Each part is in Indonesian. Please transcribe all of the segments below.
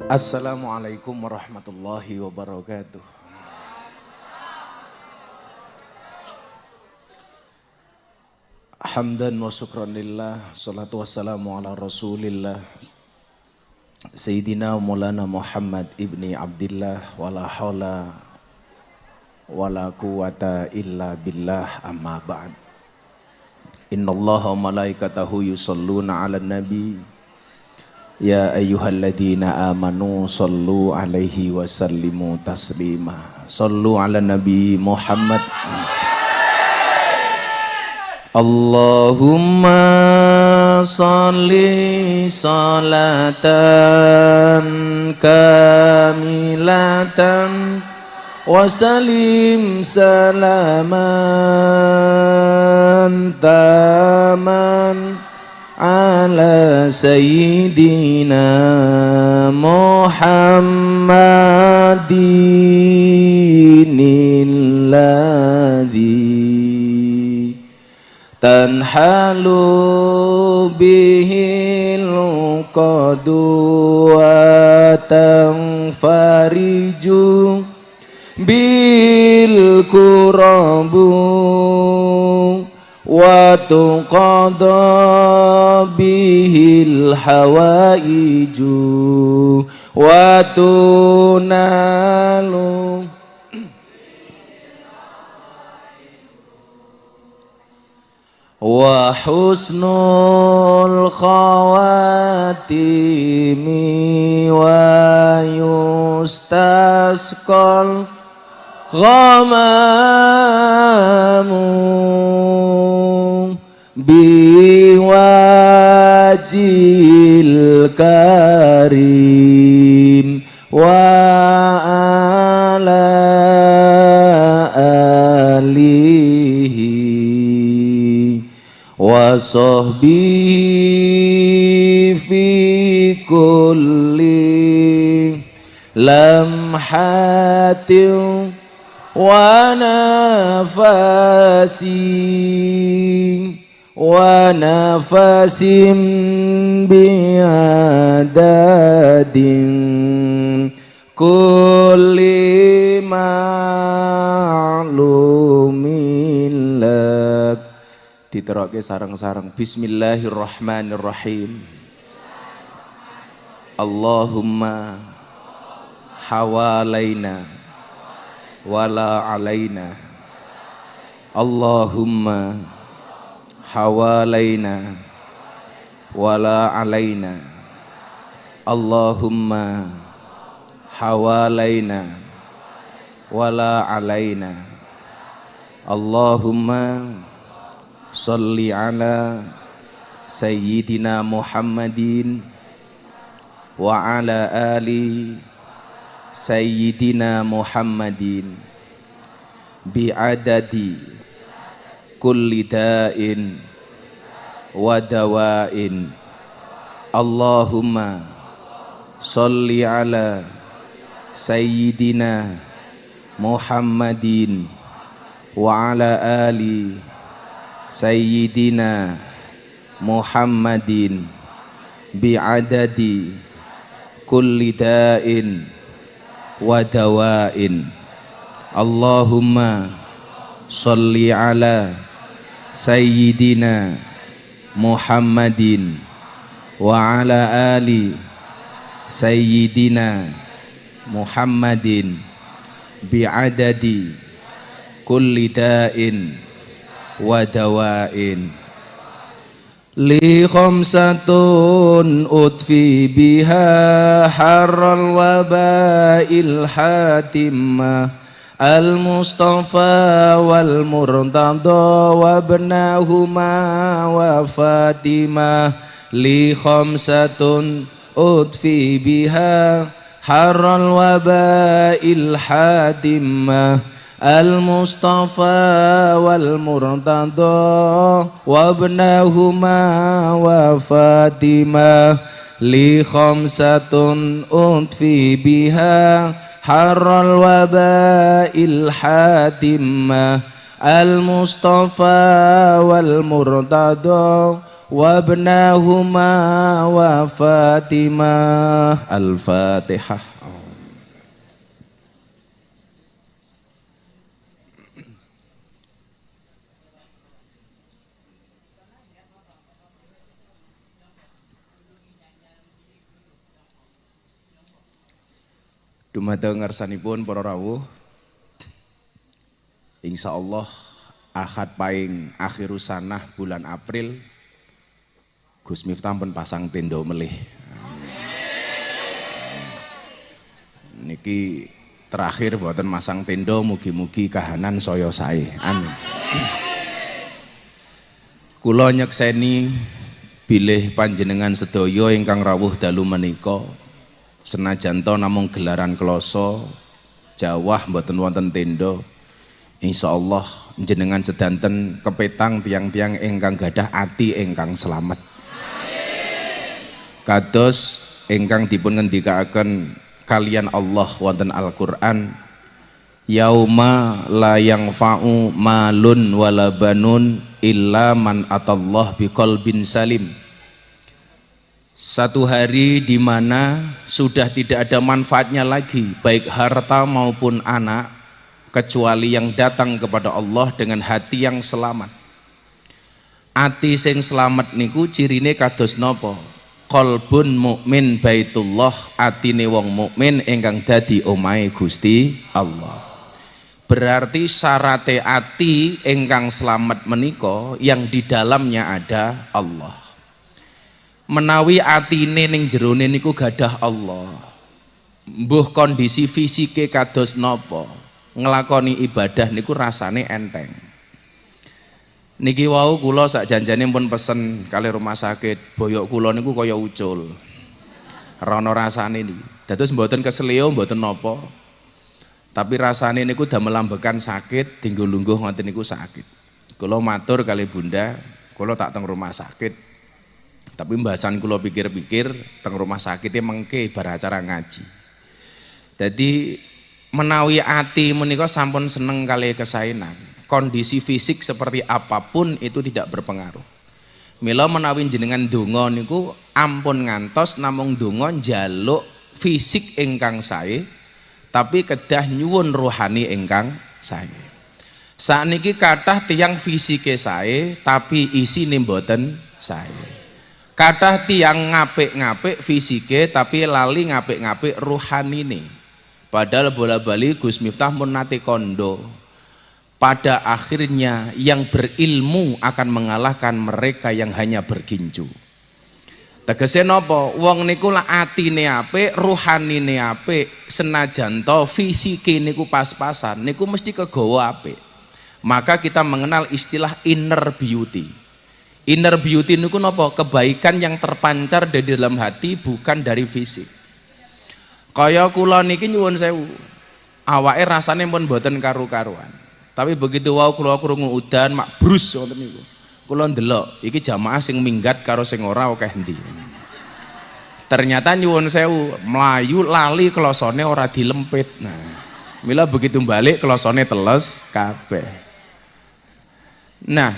Assalamualaikum warahmatullahi wabarakatuh. Hamdan wa syukran lillah, salatu wassalamu ala rasulillah Sayyidina Maulana Muhammad ibni Abdillah, wala hawla wala quwata illa billah, amma ba'd. Innallaha wa malaikatahu yusalluna ala nabi ya ayyuhalladzina amanu sallu alaihi wa sallimu taslima. Sallu ala nabi Muhammad. Allahumma salli salatan kamilatan wa salim salaman taman ala sayyidina Muhammadin alladhi tanhalu bihil qadu wa tanfariju bil kurabu wa tuqadha bihil hawaiju wa tunalu wa husnul khawatimi wa yustasqal ghamamu biwajil karim wa ala alihi wa sahbihi fi kulli lamhatin wa nafasin biadadin kulli ma'lumin lak. Diteroke sareng-sareng. Bismillahirrahmanirrahim. Allahumma hawalaina wala alaina. Allahumma hawalaina wala alaina. Allahumma hawalaina wala alaina. Allahumma salli ala sayyidina Muhammadin wa ala ali sayyidina Muhammadin bi'adadi kulli da'in wa dawa'in. Allahumma salli ala sayyidina Muhammadin wa ala ali sayyidina Muhammadin bi'adadi kulli da'in wa dawa'in. Allahumma salli ala sayyidina Muhammadin wa ala ali sayyidina Muhammadin bi'adadi kulli da'in wa dawa'in. Li khamsatun utfi biha harral waba'il hatimah al-Mustafa wal Murtada wa ibnahuma wa Fatimah. Li khamsatun utfi biha harral waba'il hatimah al-Mustafa wal Murtada wa ibnahuma wa Fatimah. Li khamsatun utfi biha harral waba'il hatimah al-mustafa wal murtada wabnahuma wa Fatimah. Al-Fatihah. Dumateng ngarsanipun para rawuh, insyaallah Ahad paing akhirus sanah bulan April Gus Miftah pun pasang tenda melih. Niki terakhir boten masang tenda, mugi-mugi kahanan saya sae. Amin. Kula nyekseni bilih panjenengan sedaya ingkang rawuh dalu menika senajan to namung gelaran kloso jawah mboten wonten tenda, insyaallah jenengan sedanten kepetang tiang-tiang ingkang gadah ati ingkang selamat. Kados ingkang dipun ngendikaaken kalian Allah wonten Al-Qur'an, yauma la yanfa'u malun wala banun illa man atallah biqalbin salim. Satu hari di mana sudah tidak ada manfaatnya lagi baik harta maupun anak kecuali yang datang kepada Allah dengan hati yang selamat. Ati sing selamat niku cirine kados napa? Qalbun mukmin baitullah, atine wong mukmin ingkang dadi omahe Gusti Allah. Berarti syarate ati ingkang selamat menika yang di dalamnya ada Allah. Menawi atine ning jerone niku gadah Allah, mbuh kondisi fisike kados napa, nglakoni ibadah niku rasane enteng. Niki wau kula sak janjane pun pesen kali rumah sakit, boyok kula niku kaya ucul. Rono rasane niki. Dados mboten keseleo mboten napa. Tapi rasane niku damel ambekan sakit, dinggo lungguh ngoten niku sakit. Kula matur kali Bunda, kula tak teng rumah sakit. Tapi bahasan kula pikir-pikir teng rumah sakitnya mengke bar acara ngaji. Jadi menawi ati menika sampun seneng kali kesaenan, kondisi fisik seperti apapun itu tidak berpengaruh. Mila menawi jenengan donga niku ampun ngantos namung donga njaluk fisik ingkang sae, tapi kedah nyuwun rohani ingkang sae. Sakniki kathah tiyang fisike sae tapi isine mboten sae. Kathah tiyang ngapik-ngapik fisike tapi lali ngapik-ngapik rohanine. Padahal bola-bali Gus Miftah mun nate kondo. Pada akhirnya yang berilmu akan mengalahkan mereka yang hanya berginju. Tegese napa? Wong niku lak atine apik, rohanine apik, senajan to fisike niku pas-pasan, niku mesti kegawa apik. Maka kita mengenal istilah inner beauty. Inner beauty niku napa? Kebaikan yang terpancar dari dalam hati bukan dari fisik. Kaya kula niki nyuwun sewu, awake rasane pun mboten karu-karuan. Tapi begitu wau kula krungu udan mak brus ngoten niku. Kula ndelok iki jamaah sing minggat karo sing ora akeh endi. Ternyata nyuwun sewu, mlayu lali klosone ora dilempit. Nah, mila begitu balik klosone teles kabeh. Nah,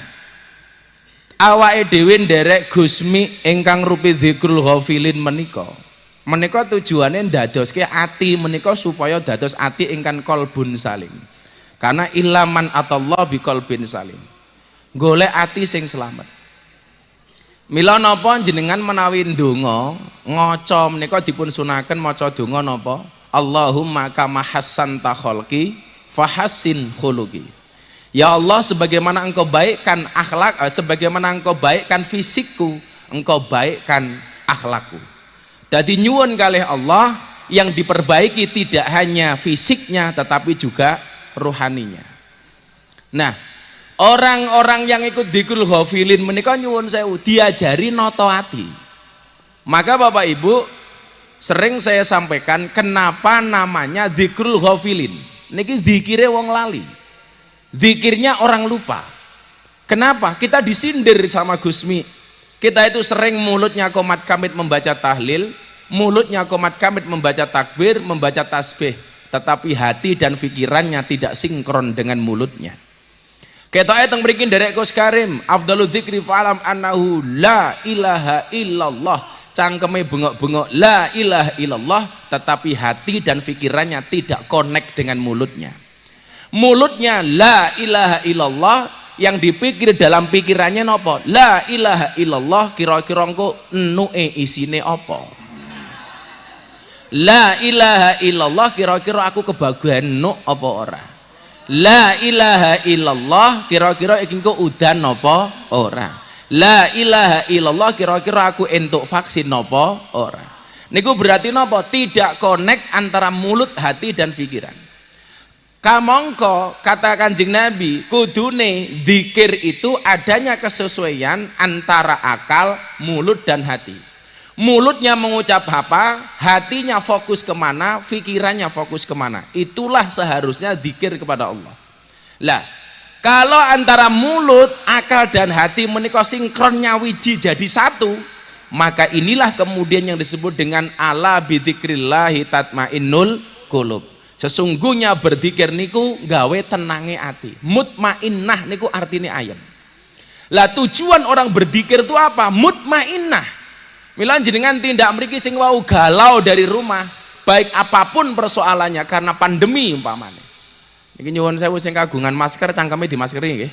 awake dhewe nderek Gusmi ingkang rupi dzikrul ghafilin menika tujuane ndadoske ati menika supaya dados ati ingkang qalbun salim. Karena ilaman atallah biqalbin salim. Golek ati sing selamat. Mila napa jenengan menawi ndonga ngaca menika dipun sunaken maca donga napa? Allahumma kama hassanta khalqi fahassin khuluqi. Ya Allah, sebagaimana engkau baikkan akhlak, sebagaimana engkau baikkan fisikku, engkau baikkan akhlakku. Jadi nyuwun kalih Allah yang diperbaiki tidak hanya fisiknya tetapi juga rohaninya. Nah, orang-orang yang ikut dzikrul ghafilin menika nyuwun sewu diajari noto ati. Maka Bapak Ibu sering saya sampaikan kenapa namanya dzikrul ghafilin. Niki zikire wong lali. Zikirnya orang lupa. Kenapa? Kita disindir sama Gusmi. Kita itu sering mulutnya komat kamit membaca tahlil, mulutnya komat kamit membaca takbir, membaca tasbih. tetapi hati dan pikirannya tidak sinkron dengan mulutnya. Ketoke teng mriki nderek Gus Karim, afdhalu dzikri fa'lam annahu la ilaha illallah. Cangkeme bengok-bengok la ilaha illallah, tetapi hati dan pikirannya tidak connect dengan mulutnya. Mulutnya la ilaha illallah, yang dipikir dalam pikirannya nopo? La ilaha illallah, kira-kira engko enuke isine apa? La ilaha illallah, kira-kira aku kebagian nuk apa ora? La ilaha illallah, kira-kira iki engko udan napa ora? La ilaha illallah, kira-kira aku entuk vaksin napa ora? Niku berarti napa? Tidak connect antara mulut, hati dan pikiran. Kamangka kata Kanjeng Nabi, kudune zikir itu adanya kesesuaian antara akal, mulut dan hati. Mulutnya mengucap apa, hatinya fokus kemana, pikirannya fokus kemana. Itulah seharusnya zikir kepada Allah. Lah, kalau antara mulut, akal dan hati menika sinkronnya wiji jadi satu, maka inilah kemudian yang disebut dengan ala bidzikrillahi tatmainnul qulub. Sesungguhnya berzikir niku gawe tenange ati. Mutmainnah niku artinya ayem. Lah tujuan orang berzikir itu apa? Mutmainnah. Mila jenengan tindak mriki sing wau galau dari rumah, baik apapun persoalannya karena pandemi umpamane. Niki nyuwun sewu sing kagungan masker cangkeme dimaskeri nggih.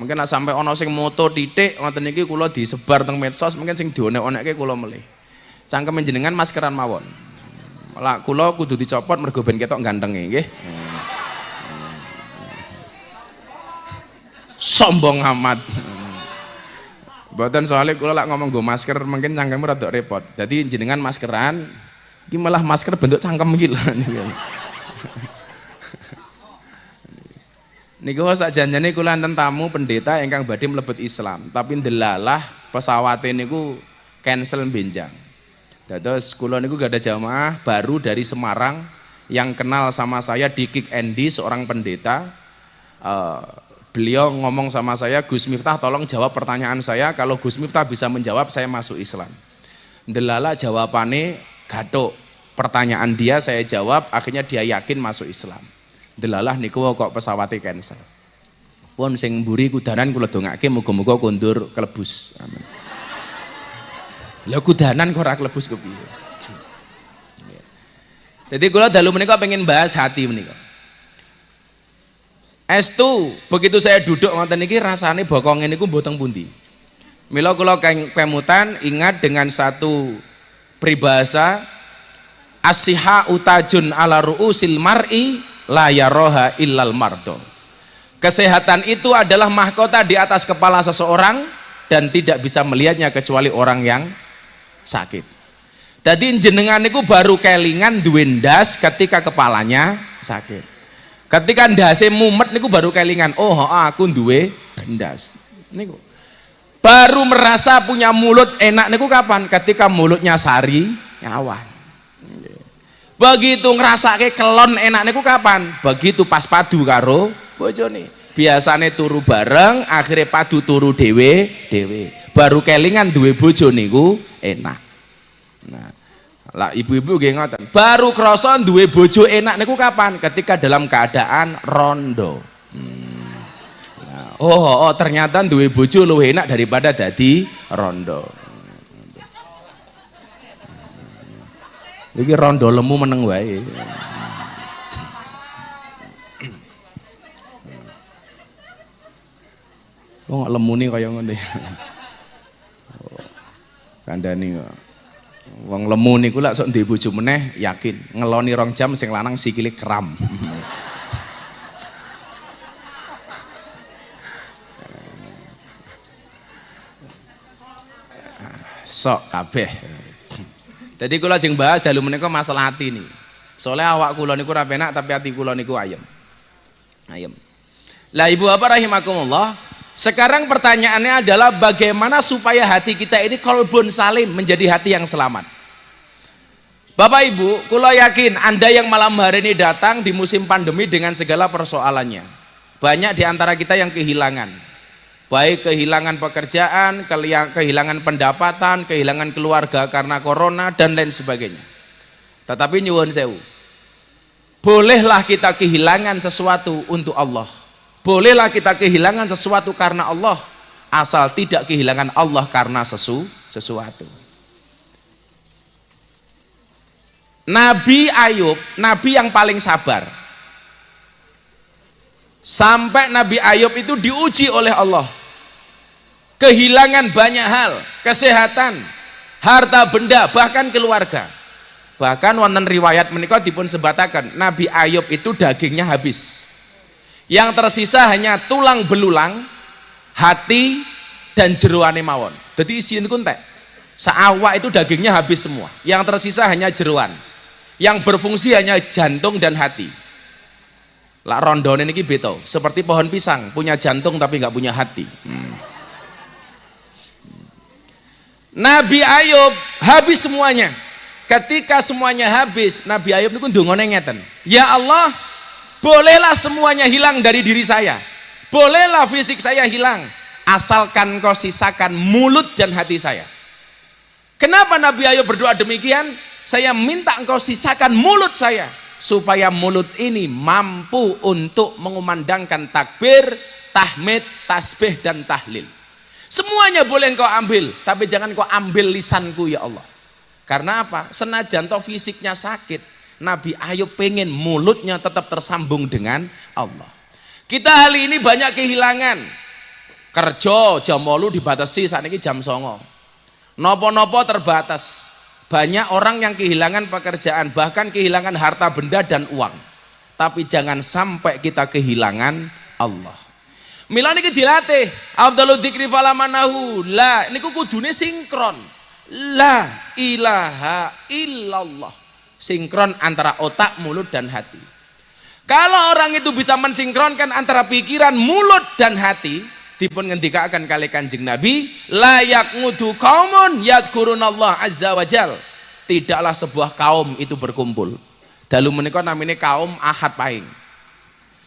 Mungkin nek sampai ana sing moto titik ngoten niki kula disebar teng medsos, mungkin sing dionek-onekke kula melih. Cangkeme jenengan maskeran mawon. Lah kula kudu dicopot mergo ben ketok gantenge nggih. Sombong amat. Mboten soalnya kula lak ngomong nggo masker mungkin cangkeme rada repot. Dadi jenengan maskeran iki malah masker bentuk cangkem iki lho niku. Niku sakjanjane kula enten tamu pendeta ingkang badhe mlebet Islam, tapi ndelalah pesawate niku cancel benjang. Terus kula niku gak ada jamaah baru dari Semarang yang kenal sama saya di Kick Andy, seorang pendeta. Beliau ngomong sama saya, Gus Miftah tolong jawab pertanyaan saya, kalau Gus Miftah bisa menjawab saya masuk Islam. Delala jawabannya gathuk, pertanyaan dia saya jawab, akhirnya dia yakin masuk Islam. Delalah niku kok pesawatnya cancel. Pun sing mburi kudanan kula dongake muga-muga kondur kelebus. Amin. Lah kudanan kok ora klebus kepiye. Jadi kula dalu menika pengen bahas hati menika. Estu begitu saya duduk ngoten niki rasane bokonge niku mboten pundi. Mila kula kemutan ingat dengan satu peribahasa as-siha utajun ala ruusil mar'i la yaroha illal mardo. Kesehatan itu adalah mahkota di atas kepala seseorang dan tidak bisa melihatnya kecuali orang yang sakit. Jadi jenengan niku baru kelingan duwe ndas ketika kepalanya sakit. Ketika ndase mumet niku baru kelingan, oh aku duwe ndas. Niku. Baru merasa punya mulut enak niku kapan? Ketika mulutnya sari nyawan. Begitu ngrasake kelon enak niku kapan? Begitu pas padu karo bojone. Biasane turu bareng, akhirnya padu turu dewe. Baru kelingan duwe bojo niku enak. Nah, lah ibu-ibu nggih ngoten. Baru krasa duwe bojo enak niku kapan? Ketika dalam keadaan rondo. Nah, ternyata duwe bojo luwih enak daripada dadi rondo. Iki rondo lemu meneng wae. Wong lemune kaya ngene. Kandhani kok. Wong lemu niku lak sok ndek bojo meneh yakin ngeloni 2 jam sing lanang sikile kram. Sok kabeh. Jadi kula jeng bahas dalu menika masalah hati nih. Soalnya awak kula niku ra penak tapi hati kula niku ayem. Ayem. Lah ibu bapak rahimakumullah, sekarang pertanyaannya adalah bagaimana supaya hati kita ini qalbun salim, menjadi hati yang selamat. Bapak ibu, kula yakin Anda yang malam hari ini datang di musim pandemi dengan segala persoalannya. Banyak di antara kita yang kehilangan. Baik kehilangan pekerjaan, kehilangan pendapatan, kehilangan keluarga karena corona dan lain sebagainya. Tetapi nyuwun sewu, Bolehlah kita kehilangan sesuatu untuk Allah, bolehlah kita kehilangan sesuatu karena Allah, asal tidak kehilangan Allah karena sesuatu. Nabi Ayub, nabi yang paling sabar, sampai Nabi Ayub itu diuji oleh Allah, kehilangan banyak hal, kesehatan, harta benda, bahkan keluarga. Bahkan wonten riwayat menika dipun sebataken Nabi Ayub itu dagingnya habis, yang tersisa hanya tulang belulang, hati dan jeroane mawon. Jadi isian niku entek, saawak itu dagingnya habis semua, yang tersisa hanya jeroan, yang berfungsi hanya jantung dan hati. Lah rondone niki beto, seperti pohon pisang, punya jantung tapi nggak punya hati. Nabi Ayub habis semuanya. Ketika semuanya habis, Nabi Ayub niku ndongane ngeten, ya Allah, bolehlah semuanya hilang dari diri saya, bolehlah fisik saya hilang, asalkan kau sisakan mulut dan hati saya. Kenapa Nabi Ayub berdoa demikian? Saya minta engkau sisakan mulut saya, supaya mulut ini mampu untuk mengumandangkan takbir, tahmid, tasbih dan tahlil. Semuanya boleh engkau ambil, tapi jangan kau ambil lisanku ya Allah. Karena apa? Senajan toh fisiknya sakit, Nabi Ayub pengen mulutnya tetap tersambung dengan Allah. Kita hari ini banyak kehilangan. Kerja jam 8 dibatasi, saat ini jam 9. Nopo-nopo terbatas. Banyak orang yang kehilangan pekerjaan, bahkan kehilangan harta benda dan uang. Tapi jangan sampai kita kehilangan Allah. Mila niki dilatih, Abdul dzikri falamanahu. Lah niku kudune sinkron. La ilaha illallah, sinkron antara otak, mulut dan hati. Kalau orang itu bisa mensinkronkan antara pikiran, mulut dan hati, dipun ngendikaken kali Kanjeng Nabi, la yaqnudu qaumun yadhkurunallah azza wajal, tidaklah sebuah kaum itu berkumpul. Dalu menika namine kaum Ahad Pahing.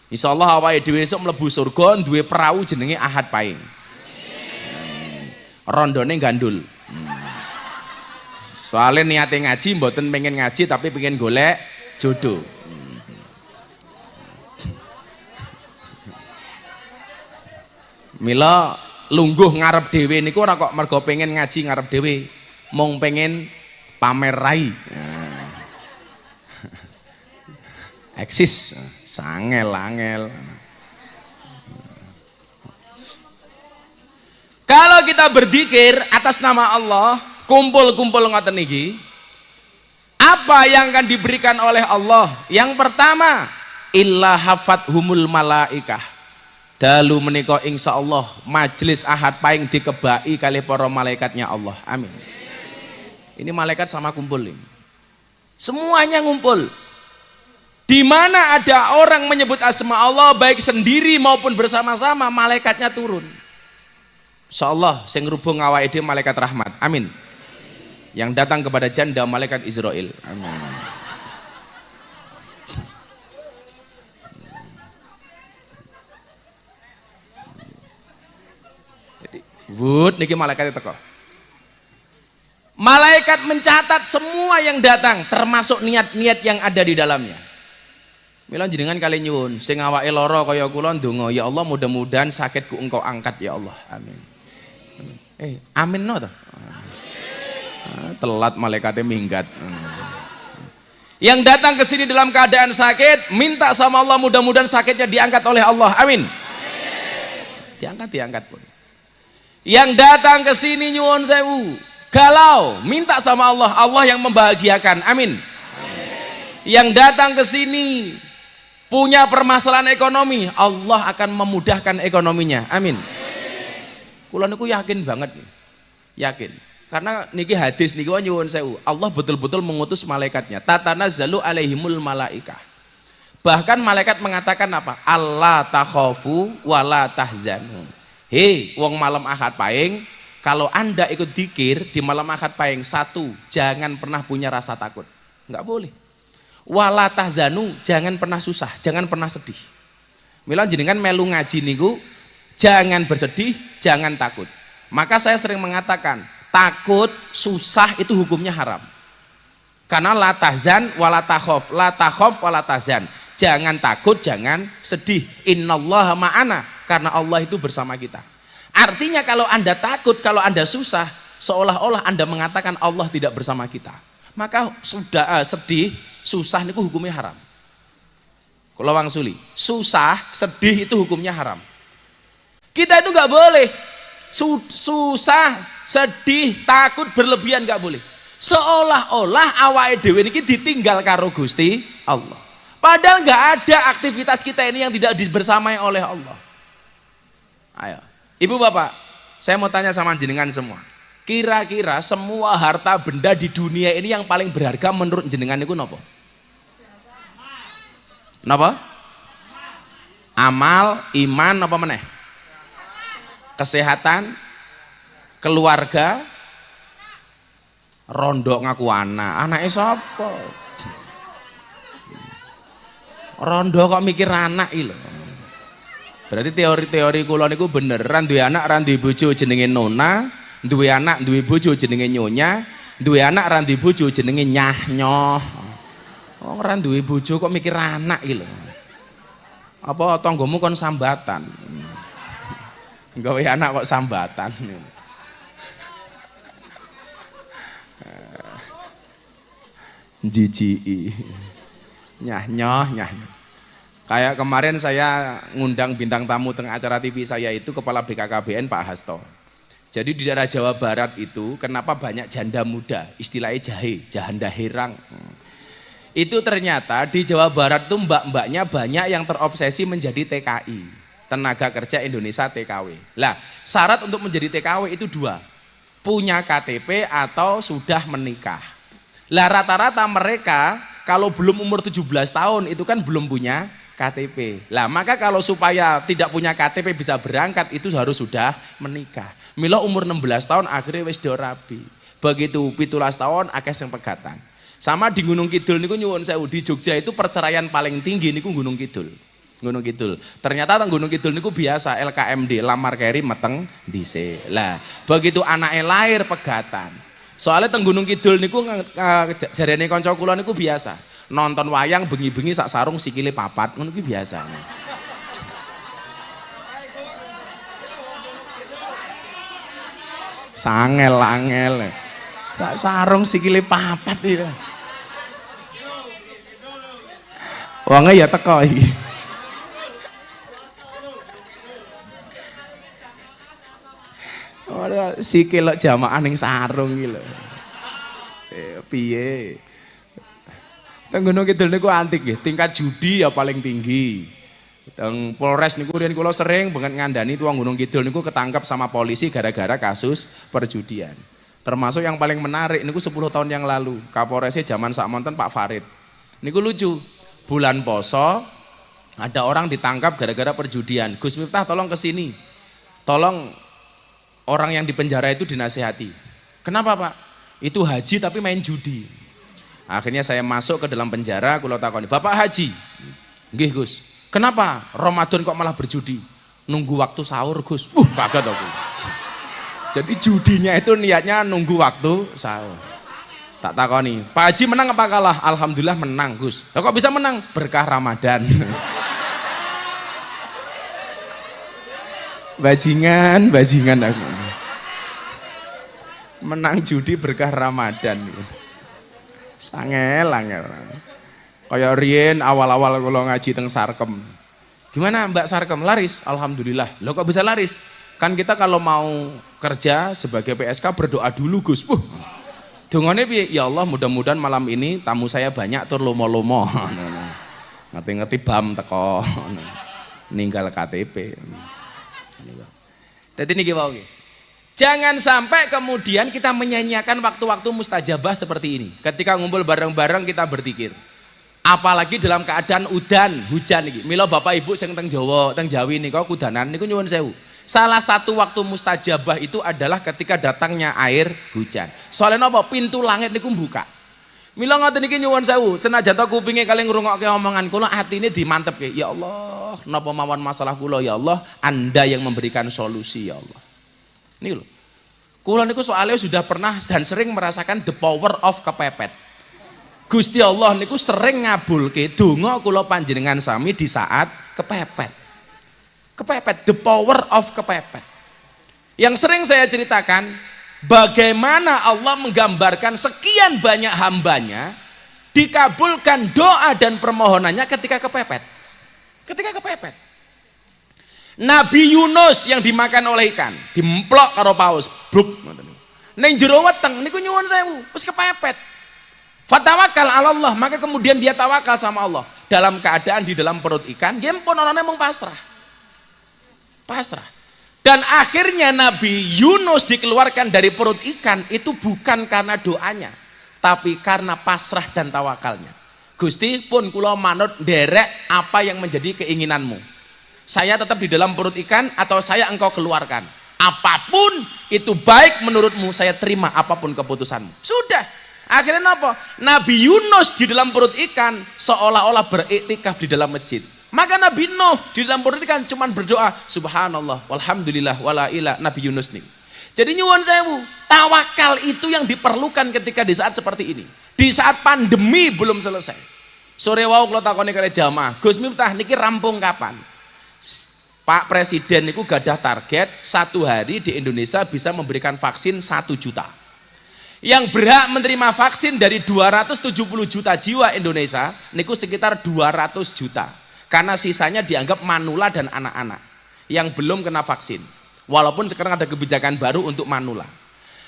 Insyaallah awake dhewe esuk mlebu surga duwe perahu jenenge Ahad Pahing. Rondone gandul. Soalnya niatnya ngaji, mboten pengen ngaji tapi pengen golek jodoh. Mila lungguh ngarep dhewe niku ora kok mergo pengen ngaji ngarep dhewe, mung pengen pamer rai. Eksis, sangel-angel. Kalau kita berzikir atas nama Allah, kumpul-kumpul ngoten niki, apa yang akan diberikan oleh Allah? Yang pertama, illa hafathumul malaikah. Dalu menika insyaallah majelis Ahad Pahing dikebaki kali para malaikatnya Allah. Amin. Ini malaikat sama kumpul ini. Semuanya ngumpul. Di mana ada orang menyebut asma Allah baik sendiri maupun bersama-sama, malaikatnya turun. Insyaallah sing ngrubung awake dhewe malaikat rahmat. Amin. Yang datang kepada janda malaikat Israel. Amin. Jadi, wud niki malaikat teko. Malaikat mencatat semua yang datang, termasuk niat-niat yang ada di dalamnya. Mila jenengan kali nyuwun, sing awake lara kaya kula ndonga, ya Allah mudah-mudahan sakitku engkau angkat ya Allah. Amin. Amin no to. Telat malaikatnya minggat. Yang datang ke sini dalam keadaan sakit, minta sama Allah mudah-mudahan sakitnya diangkat oleh Allah. Amin. Diangkat pun. Yang datang ke sini nyuwun sewu, galau, minta sama Allah, Allah yang membahagiakan. Amin. Yang datang ke sini punya permasalahan ekonomi, Allah akan memudahkan ekonominya. Amin. Kula niku yakin banget, yakin. Karena niki hadis niki nyuwun sewu, Allah betul-betul mengutus malaikatnya. Tatanazzalu alaihimul malaikah. Bahkan malaikat mengatakan apa? Allah takhafu wala tahzanu. Hei, wong malam Ahad Pahing, kalau Anda ikut dzikir di malam Ahad Pahing, satu, jangan pernah punya rasa takut. Enggak boleh. Wala tahzanu, jangan pernah susah, jangan pernah sedih. Mila jenengan melu ngaji niku, jangan bersedih, jangan takut. Maka saya sering mengatakan, takut, susah itu hukumnya haram. Karena la tahzan wala takhaf, la takhaf wala tahzan. Jangan takut, jangan sedih. Innallaha ma'ana, karena Allah itu bersama kita. Artinya kalau Anda takut, kalau Anda susah, seolah-olah Anda mengatakan Allah tidak bersama kita. Maka sudah sedih, susah itu hukumnya haram. Kalau Wang Suli, susah, sedih itu hukumnya haram. Kita itu nggak boleh susah, sedih, takut berlebihan, nggak boleh. Seolah-olah awake dhewe niki ditinggal karo Gusti Allah. Padahal nggak ada aktivitas kita ini yang tidak dibersamai oleh Allah. Ayo, ibu bapak, saya mau tanya sama jenengan semua. Kira-kira semua harta benda di dunia ini yang paling berharga menurut jenengan itu napa? Napa? Amal, iman, apa meneh? Kesehatan, keluarga, rondo ngaku anaknya sapa? Rondo kok mikir anak lho. Berarti teori-teori kula niku bener. Ran duwe anak, ran duwe bojo jenenge Nona, duwe anak, duwe bojo jenenge Nyonya, duwe anak, ran duwe bojo jenenge Nyah Nyoh. Oh, ran duwe bojo kok mikir anak lho. Apa tanggamu kon sambatan? Gawe anak kok sambatan. Jijiki. Nyah Nyoh, Nyah Nyoh. Kayak kemarin saya ngundang bintang tamu tengah acara TV saya itu Kepala BKKBN Pak Hasto. Jadi di daerah Jawa Barat itu kenapa banyak janda muda, istilahnya jahe, janda herang. Itu ternyata di Jawa Barat tuh mbak-mbaknya banyak yang terobsesi menjadi TKI, tenaga kerja Indonesia TKW. Lah syarat untuk menjadi TKW itu dua, punya KTP atau sudah menikah. Lah rata-rata mereka kalau belum umur 17 tahun itu kan belum punya KTP. Lah maka kalau supaya tidak punya KTP bisa berangkat itu harus sudah menikah. Mila umur 16 tahun akhirnya wis do rabi. Begitu 17 tahun akeh sing pegatan. Sama di Gunung Kidul niku nyuwun sewu, di Jogja itu perceraian paling tinggi niku Gunung Kidul. Gunung Kidul. Ternyata teng Gunung Kidul niku biasa LKMD, lamar keri meteng dhisik. Lah begitu anaknya lahir pegatan. Soalnya teng Gunung Kidul niku jarene kanca kula niku biasa. Nonton wayang bengi-bengi sak sarung sikile papat ngono ki biasa. Sangel-angel. Sak sarung sikile papat iki. Wonge ya teko iki. Ora sikil jamaah ning sarung iki lho. Piye? Teng Gunung Kidul niku antik nggih, tingkat judi ya paling tinggi. Teng Polres niku riyen kula sering banget ngandani tuang Gunung Kidul niku ketangkap sama polisi gara-gara kasus perjudian. Termasuk yang paling menarik niku 10 tahun yang lalu, Kapolresnya zaman sakmonten Pak Farid. Niku lucu. Bulan poso ada orang ditangkap gara-gara perjudian. Gus Miftah tolong ke sini. Tolong orang yang di penjara itu dinasihati. Kenapa, Pak? Itu haji tapi main judi. Akhirnya saya masuk ke dalam penjara, kula takoni, "Bapak haji?" "Nggih, Gus." "Kenapa Ramadan kok malah berjudi?" "Nunggu waktu sahur, Gus." Kaget aku. Jadi judinya itu niatnya nunggu waktu sahur. Tak takoni, "Pak Haji menang apa kalah?" "Alhamdulillah menang, Gus." "Lah kok bisa menang?" "Berkah Ramadan." bajingan aku. Menang judi berkah Ramadan. Sangel. Kayak riyen awal-awal kalau ngaji teng Sarkem. "Gimana Mbak Sarkem, laris?" "Alhamdulillah." "Loh kok bisa laris?" "Kan kita kalau mau kerja sebagai PSK berdoa dulu, Gus." Dongane piye? "Ya Allah, mudah-mudahan malam ini tamu saya banyak tur lomo-lomo." Ngerti-ngerti bam teko. Ninggal KTP. Dadi niki wae. Jangan sampai kemudian kita menyanyiakan waktu-waktu mustajabah seperti ini. Ketika ngumpul bareng-bareng kita berzikir. Apalagi dalam keadaan udan, hujan iki. Mila Bapak Ibu sing teng Jawa, teng Jawi nika kudanan niku nyuwun sewu. Salah satu waktu mustajabah itu adalah ketika datangnya air hujan. Soalnya napa? Pintu langit niku buka. Mila ngoten niki nyuwun sewu, senajan to kupinge kali ngrungokke omongan kula, atine dimantepke. Ya Allah, napa mawon masalah kula ya Allah, Anda yang memberikan solusi ya Allah. Nih loh, kula niku soalnya sudah pernah dan sering merasakan the power of kepepet. Gusti Allah niku sering ngabulke donga kula panjenengan sami di saat kepepet. Kepepet, the power of kepepet. Yang sering saya ceritakan, bagaimana Allah menggambarkan sekian banyak hambanya dikabulkan doa dan permohonannya ketika kepepet. Ketika kepepet. Nabi Yunus yang dimakan oleh ikan, dimplok karo paus, bruk. Ning jero weteng niku nyuwun sewu, wis kepepet. Fatawakal ala Allah, maka kemudian dia tawakal sama Allah. Dalam keadaan di dalam perut ikan, dia pun orangnya mau pasrah. Pasrah. Dan akhirnya Nabi Yunus dikeluarkan dari perut ikan itu bukan karena doanya, tapi karena pasrah dan tawakalnya. Gusti pun kula manut nderek apa yang menjadi keinginanmu. Saya tetap di dalam perut ikan atau saya engkau keluarkan. Apapun itu baik menurutmu, saya terima apapun keputusanmu. Sudah. Akhirnya apa? Nabi Yunus di dalam perut ikan seolah-olah beriktikaf di dalam masjid. Maka Nabi Nuh di dalam perut ikan cuma berdoa subhanallah walhamdulillah wala ilah. Nabi Yunus nih. Jadi nyuwun sewu, tawakal itu yang diperlukan ketika di saat seperti ini. Di saat pandemi belum selesai. Sore wau kula takoni kali jamaah, Gus Miftah niki rampung kapan? Pak Presiden niku gadah target 1 hari di Indonesia bisa memberikan vaksin 1 juta. Yang berhak menerima vaksin dari 270 juta jiwa Indonesia niku sekitar 200 juta, karena sisanya dianggap manula dan anak-anak yang belum kena vaksin, walaupun sekarang ada kebijakan baru untuk manula.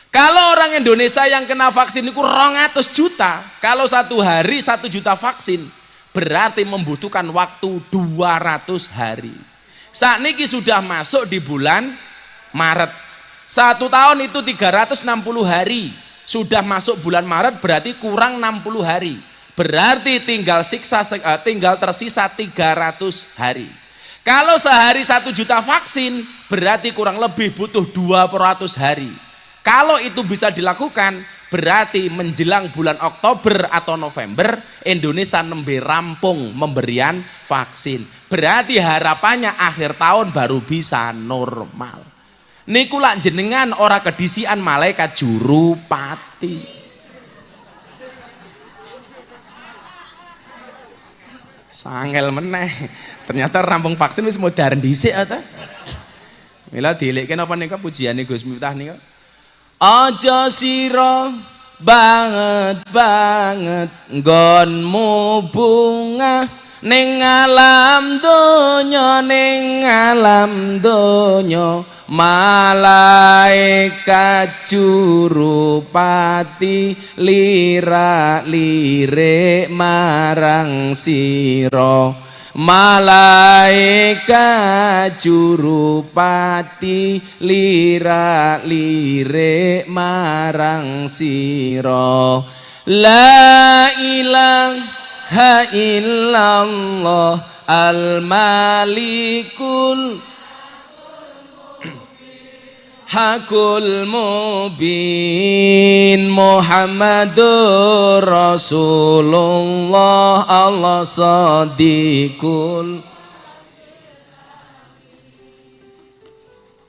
Kalau orang Indonesia yang kena vaksin niku 200 juta, kalau 1 hari 1 juta vaksin berarti membutuhkan waktu 200 hari. Saat niki sudah masuk di bulan Maret, 1 tahun itu 360 hari. Sudah masuk bulan Maret berarti kurang 60 hari. Berarti tinggal tersisa 300 hari. Kalau sehari 1 juta vaksin berarti kurang lebih butuh 200 hari. Kalau itu bisa dilakukan berarti menjelang bulan Oktober atau November Indonesia nembe rampung pemberian vaksin. Berarti harapannya akhir tahun baru bisa normal. Niku lak jenengan ora kedisian malaikat juru pati. Sangel meneh. Ternyata rampung vaksin wis modern dhisik ta. Mila dilekke napa nika pujiane Gus Miftah nika. Aja sira banget nggonmu bunga ning alam donya malaikat jurupati lirik marang sira. Malaikat jurupati lirik marang sira. La ilaha illallah al-malikul hakul mubin Muhammadur Rasulullah Allah sadiqul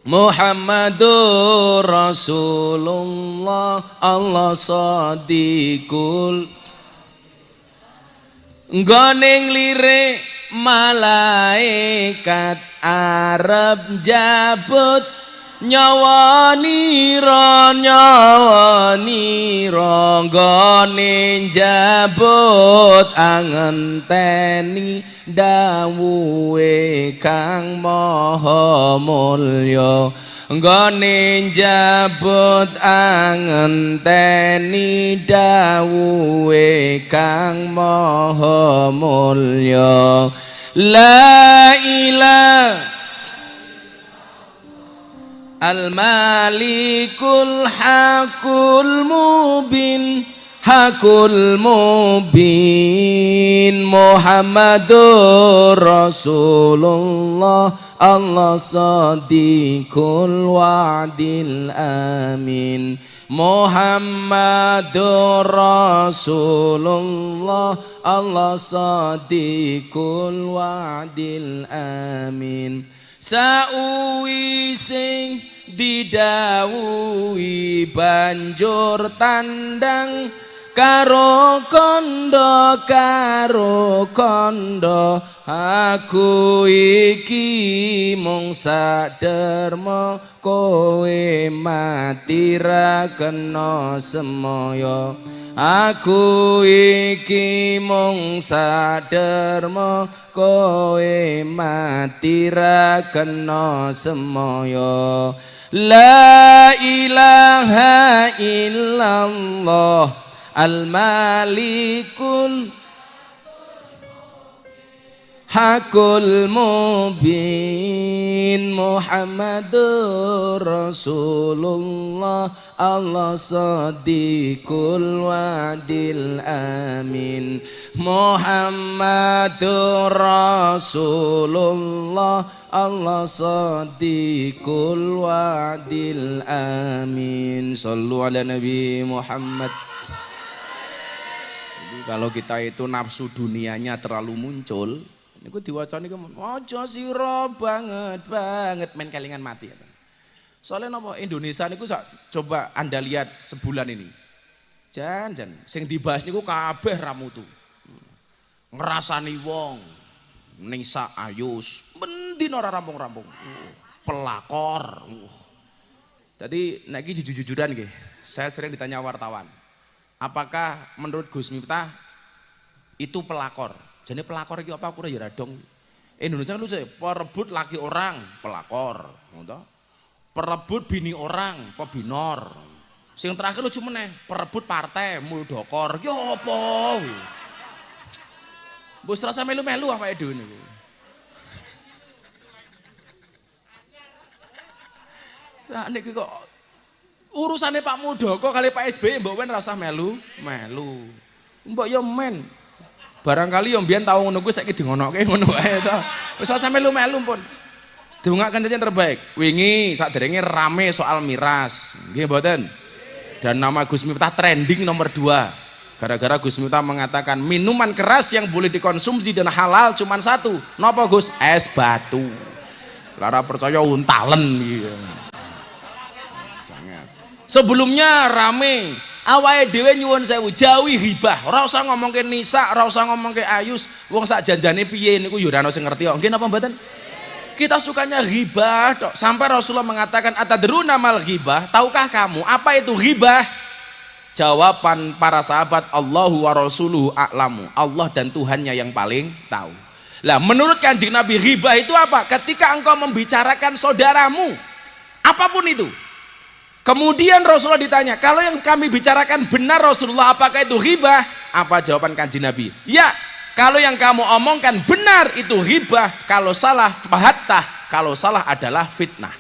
Muhammadur Rasulullah Allah sadiqul nggoning lirik malaikat arep jabut nyawa nira nggone njabut angenteni dawuhe Kang Maha Mulya nggone njabut angenteni dawuhe Kang Maha Mulya. La ilaha Al-Malikul Hakul Mubin Muhammadur Rasulullah Allah sadiqul wa'dil amin Muhammadur Rasulullah Allah sadiqul wa'dil amin. Sauwising didhawuhi banjur tandang karo kondo aku iki mung saderma kowe mati ra kena semaya aku iki mung saderma kowe mati ra kena semaya la ilaha illallah al-malikul hakul mubin Muhammadur Rasulullah Allah sadiqul wadil amin Muhammadur Rasulullah Allah sadiqul wadil amin sallu ala nabi Muhammad. Kalau kita itu nafsu dunianya terlalu muncul, niku diwacane niku aja sira banget main kelingan mati. Soalnya napa Indonesia niku coba Anda lihat sebulan ini. Jan sing dibahas niku kabeh ra mutu. Ngrasani wong Nisa Ayus, mendino ora rampung-rampung. Pelakor. Tadi nek iki jujur-jujuran nggih. Saya sering ditanya wartawan. Apakah menurut Gus Miftah itu pelakor? Jadi pelakor itu apa? Aku ya dong. Indonesia lucu ya, perebut laki orang, pelakor. Perebut bini orang, pebinor. Sing terakhir lucu meneh, perebut partai, muldokor. Yo apa? Bos rasa melu-melu apa itu niku? Nah niki kok urusannya Pak Muldoko kali Pak SBY mbok wen rasa melu. Mbok yo men. Barangkali yo mbiyen tau ngono kuwi saiki dingonoke ngono wae to. Wis rasa melu-melu pun. Dongaaken yang terbaik. Wingi sakderenge rame soal miras. Nggih mboten? Dan nama Gus Miftah trending nomor 2. Gara-gara Gus Miftah mengatakan minuman keras yang boleh dikonsumsi dan halal cuma satu. Napa Gus? Es batu. Lara percaya untalen gitu. Sebelumnya rame awake dhewe nyuwun sewu jauhi hibah ora usah ngomongke Nisa ora usah ngomongke Ayus wong sak janjane piye niku yo ora ono sing ngerti kok nggih napa mboten kita sukanya ghibah tok sampai Rasulullah mengatakan atadruna mal ghibah tahukah kamu apa itu ghibah jawaban para sahabat Allahu wa rasuluhu a'lamu Allah dan Tuhannya yang paling tahu lah menurut Kanjeng Nabi ghibah itu apa ketika engkau membicarakan saudaramu apapun itu. Kemudian Rasulullah ditanya, kalau yang kami bicarakan benar Rasulullah apakah itu ghibah? Apa jawaban Kanjeng Nabi? Ya, kalau yang kamu omongkan benar itu ghibah, kalau salah fahattah, kalau salah adalah fitnah.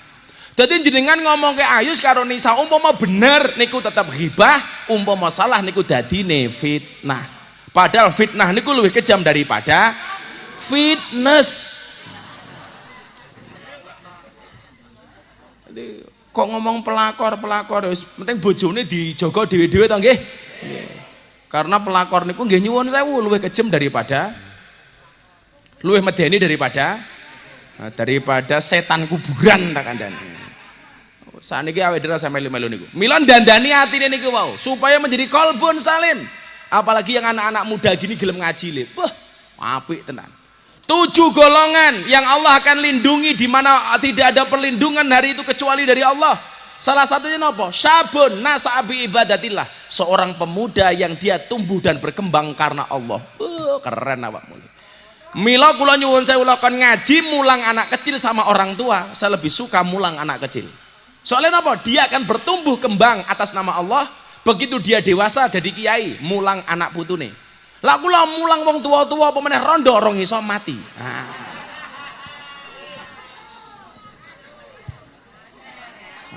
Jadi jenengan ngomong ke Ayus karo Nisa umpama benar niku tetap ghibah, umpama salah niku dadine fitnah. Padahal fitnah niku lebih kejam daripada fitness. Kok ngomong pelakor penting bojone dijogo dhewe-dhewe to nggih karena pelakor niku nggih nyuwun sewu luwih kejem daripada luwih medeni daripada setan kuburan tak kandhani saniki awake dhewe rasa melu-melu niku mila dandani atine niku wau supaya menjadi qalbun salim apalagi yang anak-anak muda gini gelem ngaji le wah apik tenan 7 golongan yang Allah akan lindungi di mana tidak ada perlindungan hari itu kecuali dari Allah. Salah satunya apa? Syabun nasa'abi ibadatillah. Seorang pemuda yang dia tumbuh dan berkembang karena Allah. Keren awak mulai. Mila kula nyuwun sewu lakon ngaji mulang anak kecil sama orang tua. Saya lebih suka mulang anak kecil. Soalnya apa? Dia akan bertumbuh kembang atas nama Allah. Begitu dia dewasa jadi kiai, mulang anak putune. Lah kula mulang wong tua-tua apa meneh rondo rong iso mati.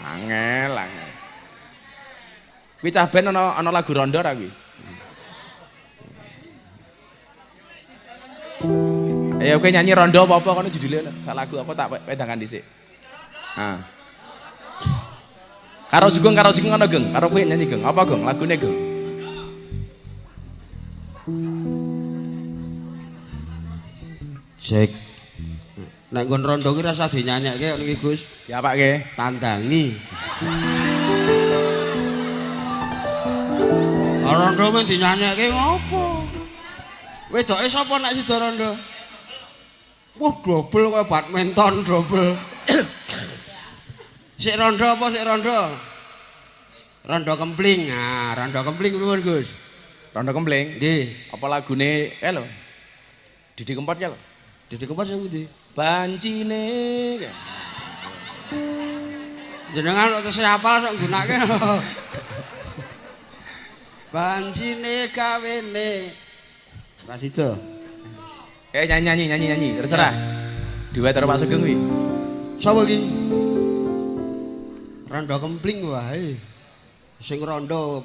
Angel. Kuwi cah ben ana lagu rondo ra kuwi? Ayo kowe nyanyi rondo apa-apa kono judule sak lagu apa tak wedangan dhisik. Karo Sugeng ana Geng, karo kowe nyanyi Geng. Apa Geng? Lagune Geng. Sik. Nek nggon rondo ki rasa dinyanyekke kok niki Gus. Ya Pak nggih. Tandangi. Ora Rondo men dinyanyekke ngopo? Wedoke sapa nek sida rondo? Wah, double kaya badminton double. Sik rondo apa sik rondo? Rondo kempling. Nah, rondo kempling nuwun, Gus. Rondo kempling. Nggih. Apa lagune lho. Didi Kempot ya lho. Didi Kempot sing pundi? Bancine. Jenengan kok tesih hafal sok nggunake. Bancine kawene. Ora sida. Nyanyi, terserah. Duet karo Pak Sugeng kuwi. Sapa iki? Rondo kempling wae. Sing rondo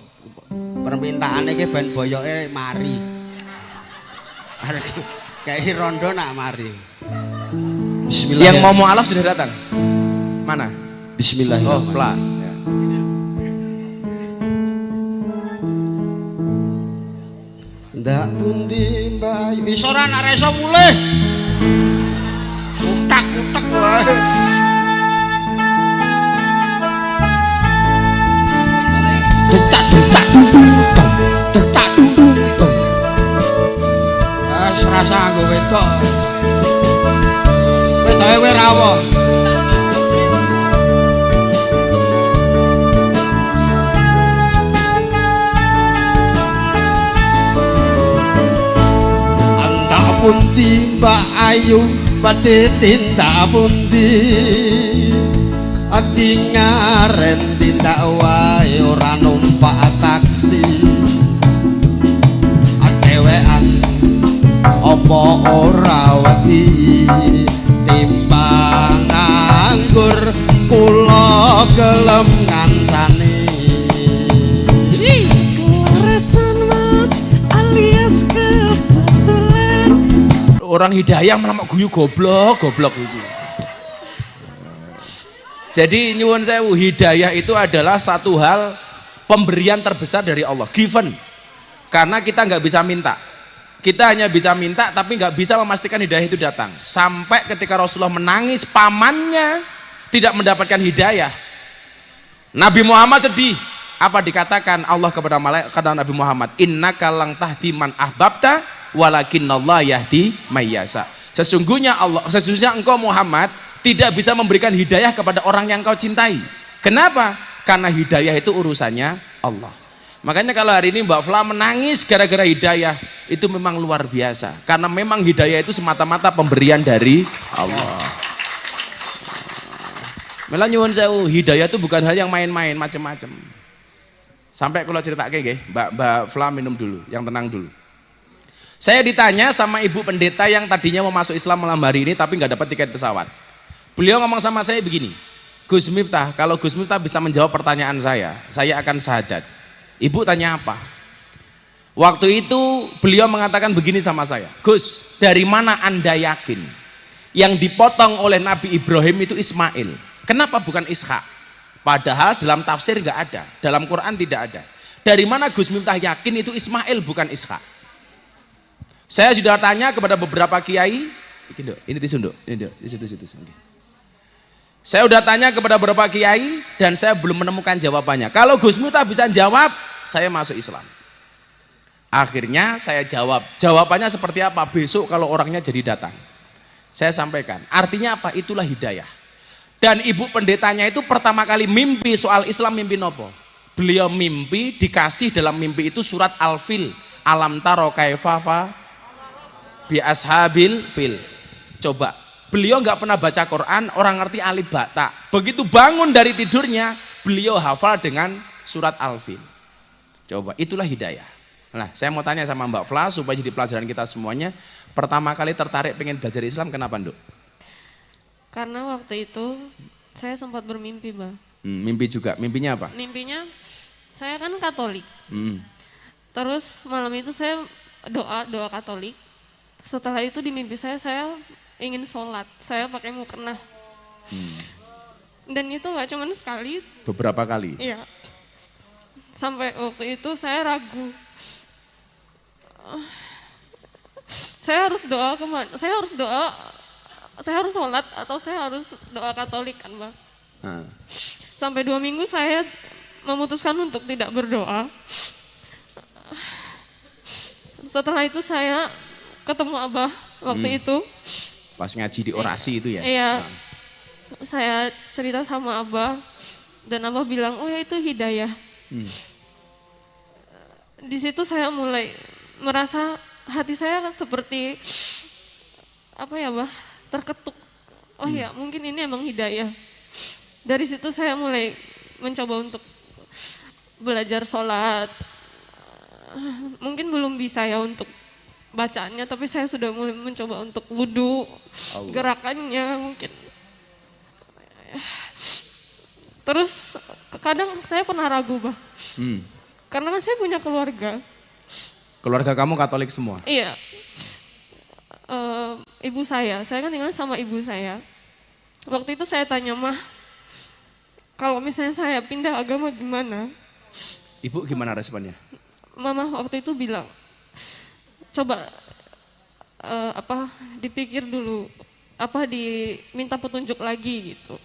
permintaane iki ben boyoke mari. Kayak rondo nak mari. Bismillah. Yang mau mualaf sudah datang. Mana? Bismillahirrahmanirrahim. Oh, Pla. Ya. Ndak pundi mbayu iso ora nek iso mulih. Utak-utak wae. Detak-detak. Detak. Ah, serasa nggo wedok. Wedoke kowe rawuh. Pundi Mbak Ayu badhe tindak pundi ati ngaren tindak wae ora numpak taksi dhewean apa ora wedi timbang nganggur kula gelem ngancani Keleresan mas alias kebetulan. Orang hidayah malah guyu goblok itu. Jadi nyuwun sewu, hidayah itu adalah satu hal pemberian terbesar dari Allah, given. Karena kita nggak bisa minta, kita hanya bisa minta tapi nggak bisa memastikan hidayah itu datang. Sampai ketika Rasulullah menangis pamannya tidak mendapatkan hidayah, Nabi Muhammad sedih. Apa dikatakan Allah kepada malaikat Nabi Muhammad? Innaka lang tahdi man ahbabta walakinallah yahdi mayyasa. Sesungguhnya engkau Muhammad tidak bisa memberikan hidayah kepada orang yang kau cintai. Kenapa? Karena hidayah itu urusannya Allah. Makanya kalau hari ini Mbak Fla menangis gara-gara hidayah, itu memang luar biasa. Karena memang hidayah itu semata-mata pemberian dari Allah. Mela nyuwun sewu, hidayah itu bukan hal yang main-main macam-macam. Sampai kalau cerita kayak Mbak Fla minum dulu, yang tenang dulu. Saya ditanya sama ibu pendeta yang tadinya mau masuk Islam malam hari ini tapi nggak dapat tiket pesawat. Beliau ngomong sama saya begini, Gus Miftah, kalau Gus Miftah bisa menjawab pertanyaan saya akan syahadat. Ibu tanya apa? Waktu itu beliau mengatakan begini sama saya, Gus, dari mana Anda yakin yang dipotong oleh Nabi Ibrahim itu Ismail? Kenapa bukan Ishak? Padahal dalam tafsir nggak ada, dalam Quran tidak ada. Dari mana Gus Miftah yakin itu Ismail bukan Ishak? Saya sudah tanya kepada beberapa kiai, ini tisu nduk, ini di situ. Saya sudah tanya kepada beberapa kiai dan saya belum menemukan jawabannya. Kalau Gus Miftah bisa jawab, saya masuk Islam. Akhirnya saya jawab, jawabannya seperti apa? Besok kalau orangnya jadi datang. Saya sampaikan, artinya apa? Itulah hidayah. Dan ibu pendetanya itu pertama kali mimpi soal Islam, mimpi nopo? Beliau mimpi dikasih dalam mimpi itu surat Al-Fil, alam taro kaifafa bi ashabil fil. Coba, beliau nggak pernah baca Quran, orang ngerti alif ba ta. Begitu bangun dari tidurnya, beliau hafal dengan surat Al-Fil. Coba, itulah hidayah. Nah, saya mau tanya sama Mbak Fla supaya jadi pelajaran kita semuanya. Pertama kali tertarik pengen belajar Islam kenapa, Nduk? Karena waktu itu saya sempat bermimpi, Bang. Mimpi juga. Mimpinya apa? Mimpinya saya kan Katolik. Terus malam itu saya doa Katolik. Setelah itu di mimpi saya ingin sholat, saya pakai mukena. Dan itu nggak cuma sekali. Beberapa kali? Iya. Sampai waktu itu saya ragu. Saya harus doa kemana? Saya harus sholat atau saya harus doa Katolik kan Bang? Sampai 2 minggu saya memutuskan untuk tidak berdoa. setelah itu saya ketemu Abah waktu itu. Pas ngaji di orasi itu ya? Iya, saya cerita sama Abah dan Abah bilang, oh ya itu hidayah. Di situ saya mulai merasa hati saya seperti apa ya Bah, terketuk. Oh ya mungkin ini emang hidayah. Dari situ saya mulai mencoba untuk belajar sholat. Mungkin belum bisa ya untuk bacaannya, tapi saya sudah mulai mencoba untuk wudhu, gerakannya mungkin. Terus kadang saya pernah ragu Bah, karena saya punya keluarga. Keluarga kamu Katolik semua? Iya. Ibu saya kan tinggal sama ibu saya. Waktu itu saya tanya, Mah, kalau misalnya saya pindah agama gimana? Ibu gimana responnya? Mama waktu itu bilang, coba dipikir dulu, diminta petunjuk lagi gitu.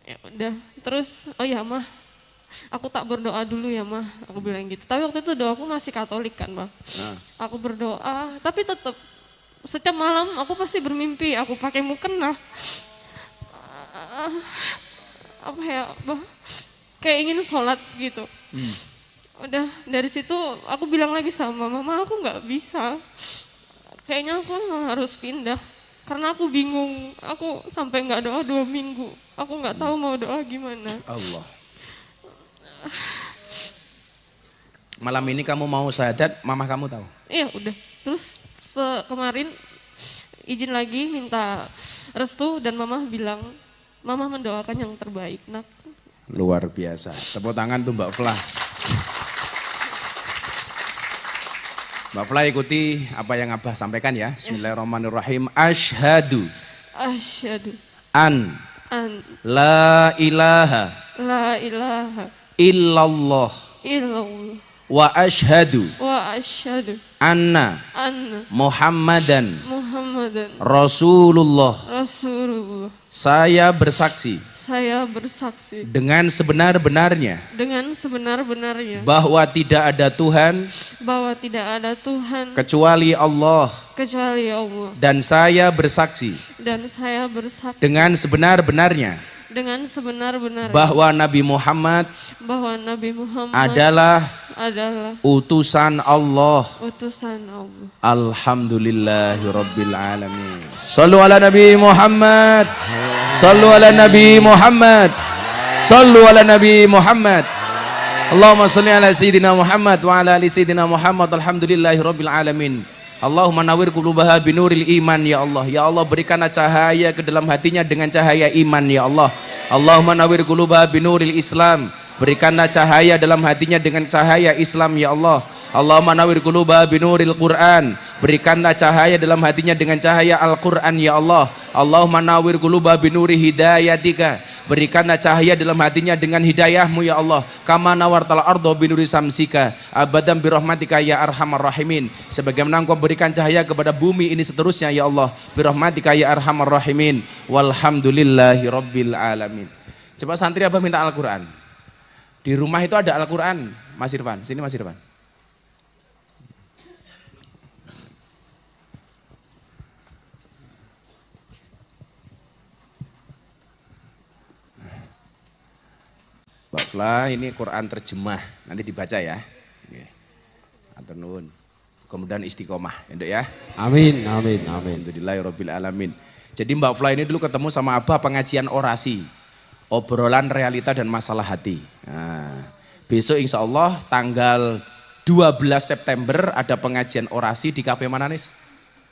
Ya udah, terus oh ya Mah, aku tak berdoa dulu ya Mah, aku bilang gitu. Tapi waktu itu doaku masih Katolik kan Mah. Aku berdoa, tapi tetap setiap malam aku pasti bermimpi, aku pakai mukena. Apa ya, Bah, kayak ingin sholat gitu. Udah dari situ aku bilang lagi sama Mama, aku nggak bisa. Kayaknya aku harus pindah. Karena aku bingung, aku sampai nggak doa 2 minggu. Aku nggak tahu mau doa gimana. Allah. Malam ini kamu mau syahadat, mama kamu tahu? Iya udah. Terus kemarin izin lagi minta restu dan mama bilang, mama mendoakan yang terbaik nak. Luar biasa. Tepuk tangan tuh Mbak Flah. Mbak Flah ikuti apa yang Abah sampaikan ya. Bismillahirrahmanirrahim. Asyhadu an la ilaha illallah wa asyhadu anna Muhammadan Rasulullah. Saya bersaksi dengan sebenar-benarnya bahwa tidak ada Tuhan kecuali Allah, dan saya bersaksi dengan sebenar-benarnya bahwa Nabi Muhammad adalah utusan Allah. Alhamdulillahirabbil alamin. Shallu ala Nabi Muhammad. Shallu ala Nabi Muhammad. Shallu ala Nabi Muhammad. Allahumma shalli ala sayyidina Muhammad wa ala ali sayyidina Muhammad. Alhamdulillahirabbil alamin. Allahumma nawwir qulubaha binuril iman ya Allah. Ya Allah, berikanlah cahaya ke dalam hatinya dengan cahaya iman ya Allah. Allahumma nawwir qulubaha binuril Islam. Berikanlah cahaya dalam hatinya dengan cahaya Islam ya Allah. Allahumma nawwir qulubaha binuril Quran. Berikanlah cahaya dalam hatinya dengan cahaya Al-Quran ya Allah. Allahumma nawwir qulubaha binuri hidayatika. Berikanlah cahaya dalam hatinya dengan hidayahmu ya Allah. Kama nawartal ardo binuri samsika abadan birahmatika ya arhamar rahimin. Sebagaimana Engkau berikan cahaya kepada bumi ini seterusnya ya Allah, birahmatika ya arhamar rahimin. Walhamdulillahi rabbil alamin. Coba santri Abah minta Al-Quran. Di rumah itu ada Al-Quran. Mas Irfan, sini Mas Irfan. Mbak Flah, ini Quran terjemah, nanti dibaca ya. Atur nuwun. Kemudian istiqomah, ya. Amin, amin, amin. Alhamdulillahirabbil alamin. Jadi Mbak Flah ini dulu ketemu sama Abah pengajian orasi, obrolan realita dan masalah hati. Nah, besok insya Allah tanggal 12 September ada pengajian orasi di kafe mana Nis?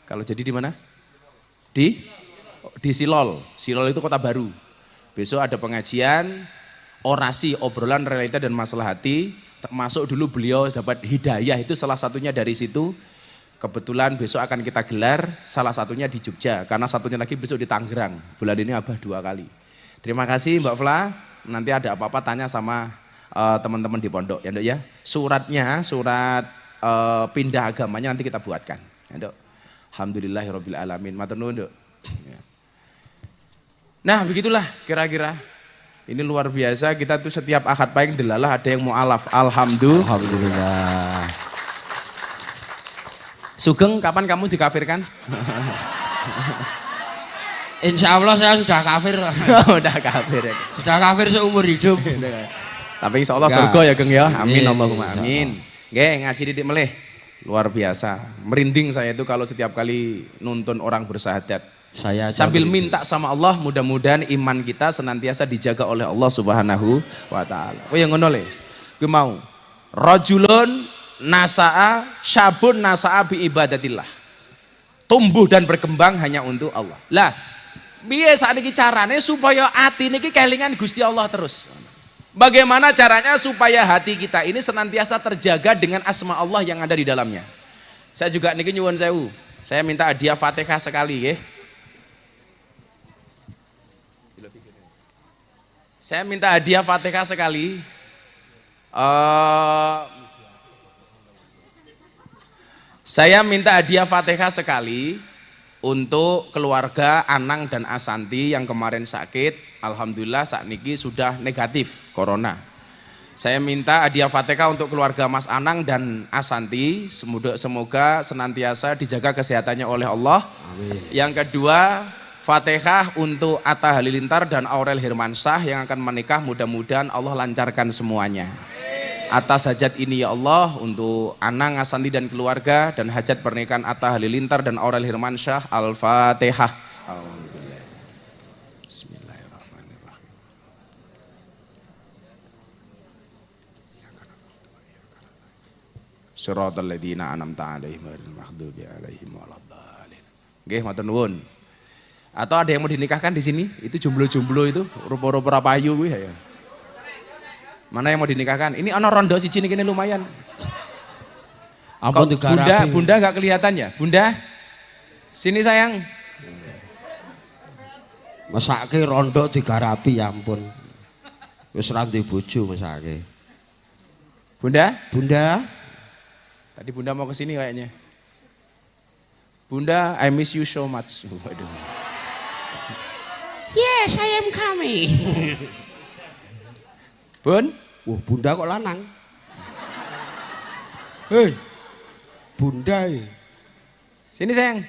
Kalau jadi di mana? Di Silol. Silol itu Kota Baru. Besok ada pengajian orasi, obrolan realita dan masalah hati, termasuk dulu beliau dapat hidayah, itu salah satunya dari situ. Kebetulan besok akan kita gelar, salah satunya di Jogja, karena satunya lagi besok di Tangerang. Bulan ini Abah 2 kali. Terima kasih Mbak Flah, nanti ada apa-apa tanya sama teman-teman di pondok ya Dok ya. Suratnya, surat pindah agamanya nanti kita buatkan ya Dok. Alhamdulillahirabbil alamin. Matur nuwun Dok. Nah begitulah kira-kira. Ini luar biasa, kita tuh setiap akad pahing delalah ada yang mu'alaf. Alhamdulillah. Sugeng, kapan kamu dikafirkan? Insya Allah saya sudah kafir. Udah kafir ya. Sudah kafir seumur hidup. Tapi insya Allah surga ya Geng ya. Amin Iya, Allahumma insya amin. Nggih, ngaji didik melih. Luar biasa. Merinding saya itu kalau setiap kali nuntun orang bersahadat. Saya Sambil minta sama Allah, mudah-mudahan iman kita senantiasa dijaga oleh Allah Subhanahu wa taala. Oh yang ngono les. Gue mau. Rajulun nasa'a syabun nasa'a bi ibadatillah. Tumbuh dan berkembang hanya untuk Allah. Lah, piye sakniki carane supaya ati niki kelingan Gusti Allah terus? Bagaimana caranya supaya hati kita ini senantiasa terjaga dengan asma Allah yang ada di dalamnya? Saya juga niki nyuwun sewu. Saya minta hadiah Fatihah sekali nggih. Saya minta hadiah Fatihah sekali. Saya minta hadiah Fatihah sekali untuk keluarga Anang dan Asanti yang kemarin sakit. Alhamdulillah saat niki sudah negatif corona. Saya minta hadiah Fatihah untuk keluarga Mas Anang dan Asanti. Semoga senantiasa dijaga kesehatannya oleh Allah. Amin. Yang kedua, Fatihah untuk Atta Halilintar dan Aurel Hirmansyah yang akan menikah. Mudah-mudahan Allah lancarkan semuanya. Atas hajat ini ya Allah, untuk Anang, Asanti dan keluarga, dan hajat pernikahan Atta Halilintar dan Aurel Hirmansyah. Al-Fatihah. Bismillahirrahmanirrahim. Shiratal ladzina an'amta 'alaihim ghairil maghdubi 'alaihim waladdallin. Nggih, matur nuwun. Atau ada yang mau dinikahkan di sini? Itu jomblo-jomblo itu, rupa-rupa payu kuwi ya. Mana yang mau dinikahkan? Ini ana rondo siji niki lumayan. Ampun digarapi. Bunda enggak kelihatan ya? Bunda? Sini sayang. Mesake rondo digarapi ya ampun. Wis ra duwe bojo mesake. Bunda? Bunda? Tadi Bunda mau ke sini kayaknya. Bunda, I miss you so much. Waduh. Yes, I am coming. Bun? Wah, Bunda kok lanang? Hei, Bunda. Sini sayang.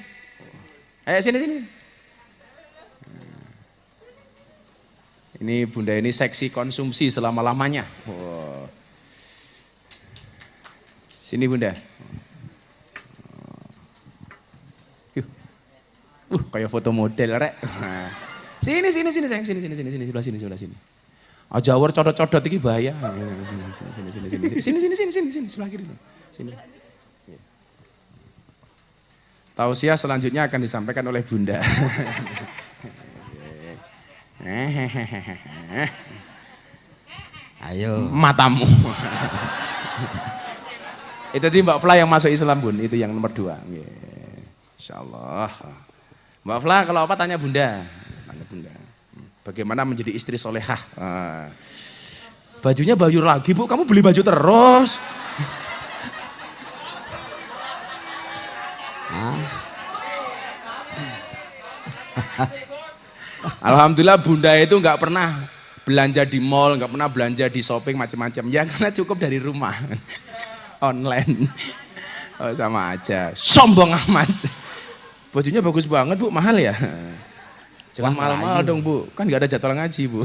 Sini. Ini Bunda ini seksi konsumsi selama-lamanya. Wow. Sini Bunda. Kayak foto model rek. Sini sayang, sini sebelah sini. Aja war codot-codot iki bahaya. Sini sebelah kiri. Sini. Tausiah selanjutnya akan disampaikan oleh Bunda. Ayo. Matamu. Itu tadi Mbak Fla yang masuk Islam Bun, itu yang nomor 2. Insyaallah. Mbak Fla kalau apa tanya Bunda. Tanya Bunda. Bagaimana menjadi istri solehah? Bajunya bayur lagi Bu, kamu beli baju terus. Alhamdulillah Bunda itu nggak pernah belanja di mall, nggak pernah belanja di shopping macam-macam. Ya karena cukup dari rumah, online. Oh, sama aja, sombong amat. Bajunya bagus banget Bu, mahal ya? Jangan mahal-mahal dong Bu, kan nggak ada jadwal ngaji Bu.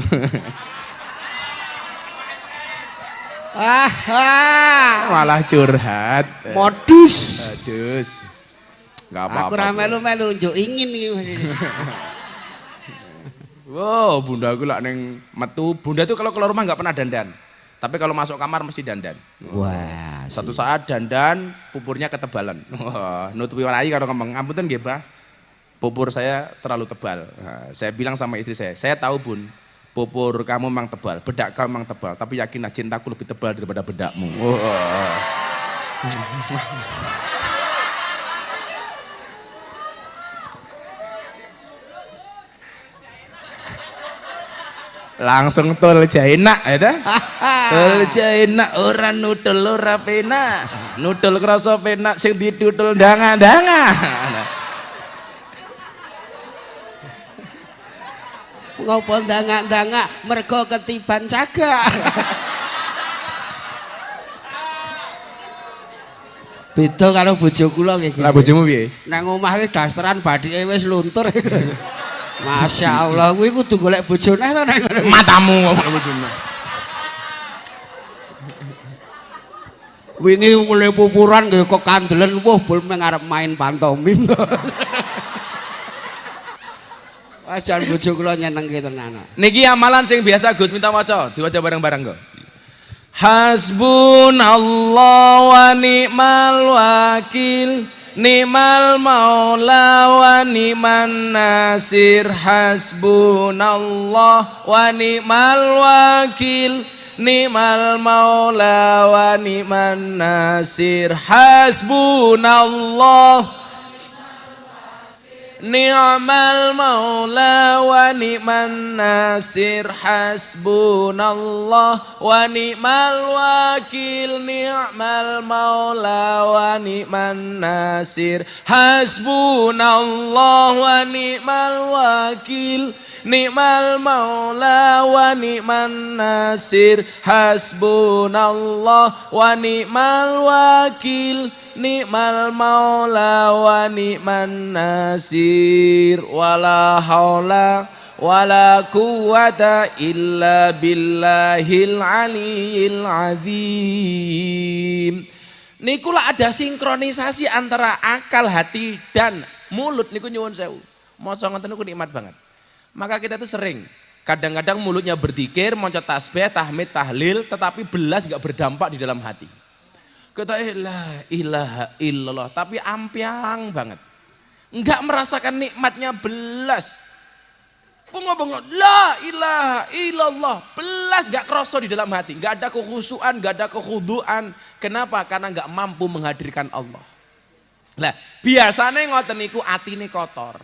Malah curhat. Modus. Nggak apa-apa. Aku ra melu-melu njuk ingin iki. Wow, Bunda aku lak neng metu. Bunda tuh kalau keluar rumah nggak pernah dandan. Tapi kalau masuk kamar mesti dandan. Wah. Satu saat dandan, pupurnya ketebalan. Wah, nutupi warai kalau ngomong, ampunten nggih, Pak. Pupur saya terlalu tebal. Nah, saya bilang sama istri saya tahu Bun, pupur kamu memang tebal, bedak kamu memang tebal, tapi yakinlah cintaku lebih tebal daripada bedakmu. Wah. Langsung tol jaina ya ta? Tol jaina ora nutul ora penak. Nutul krasa penak sing ditutul ndanga-ndanga. Ngopo ndanga-ndanga mergo ketiban cagak. Beda karo bojo kula nggih. Lah bojomu piye? Nang omah iki dasteran badike wis luntur. Masya Allah, kuwi kudu golek bojo neh to nang ngono. Matamu ngomong bojomu. Wingi mulai pupuran nggih kok kandelen wah bol ngarep main pantomim. Ajan bojo kula nyenengke tenan. Niki amalan sing biasa Gus minta waca, diwaca bareng-bareng kok. Hasbunallah wa ni'mal wakil, ni'mal maula wa ni'man nasir. Hasbunallah wa ni'mal wakil, ni'mal maula wa ni'man nasir. Hasbunallah ni'mal maula wa ni'man nasir. Hasbunallah wa ni'mal wakil, ni'mal maula wa ni'man nasir. Hasbunallah wa ni'mal wakil, ni'mal maula wa ni'man nasir. Hasbunallah wa ni'mal wakil, ni'mal maula wa ni'man nasir. Wala haula wala quwata illa billahil aliyil azim. Niku lah ada sinkronisasi antara akal, hati dan mulut. Niku nyuwun sewu. Maca ngoten niku nikmat banget. Maka kita itu sering kadang-kadang mulutnya berzikir, maca tasbih, tahmid, tahlil, tetapi belas enggak berdampak di dalam hati. Kita la ilaha illallah tapi ampiang banget. Enggak merasakan nikmatnya belas. Bengok-bengok la ilaha illallah belas enggak kroso di dalam hati. Enggak ada kekhusyuan, enggak ada kekhuduan. Kenapa? Karena enggak mampu menghadirkan Allah. Lah, biasanya ngoten niku atine kotor.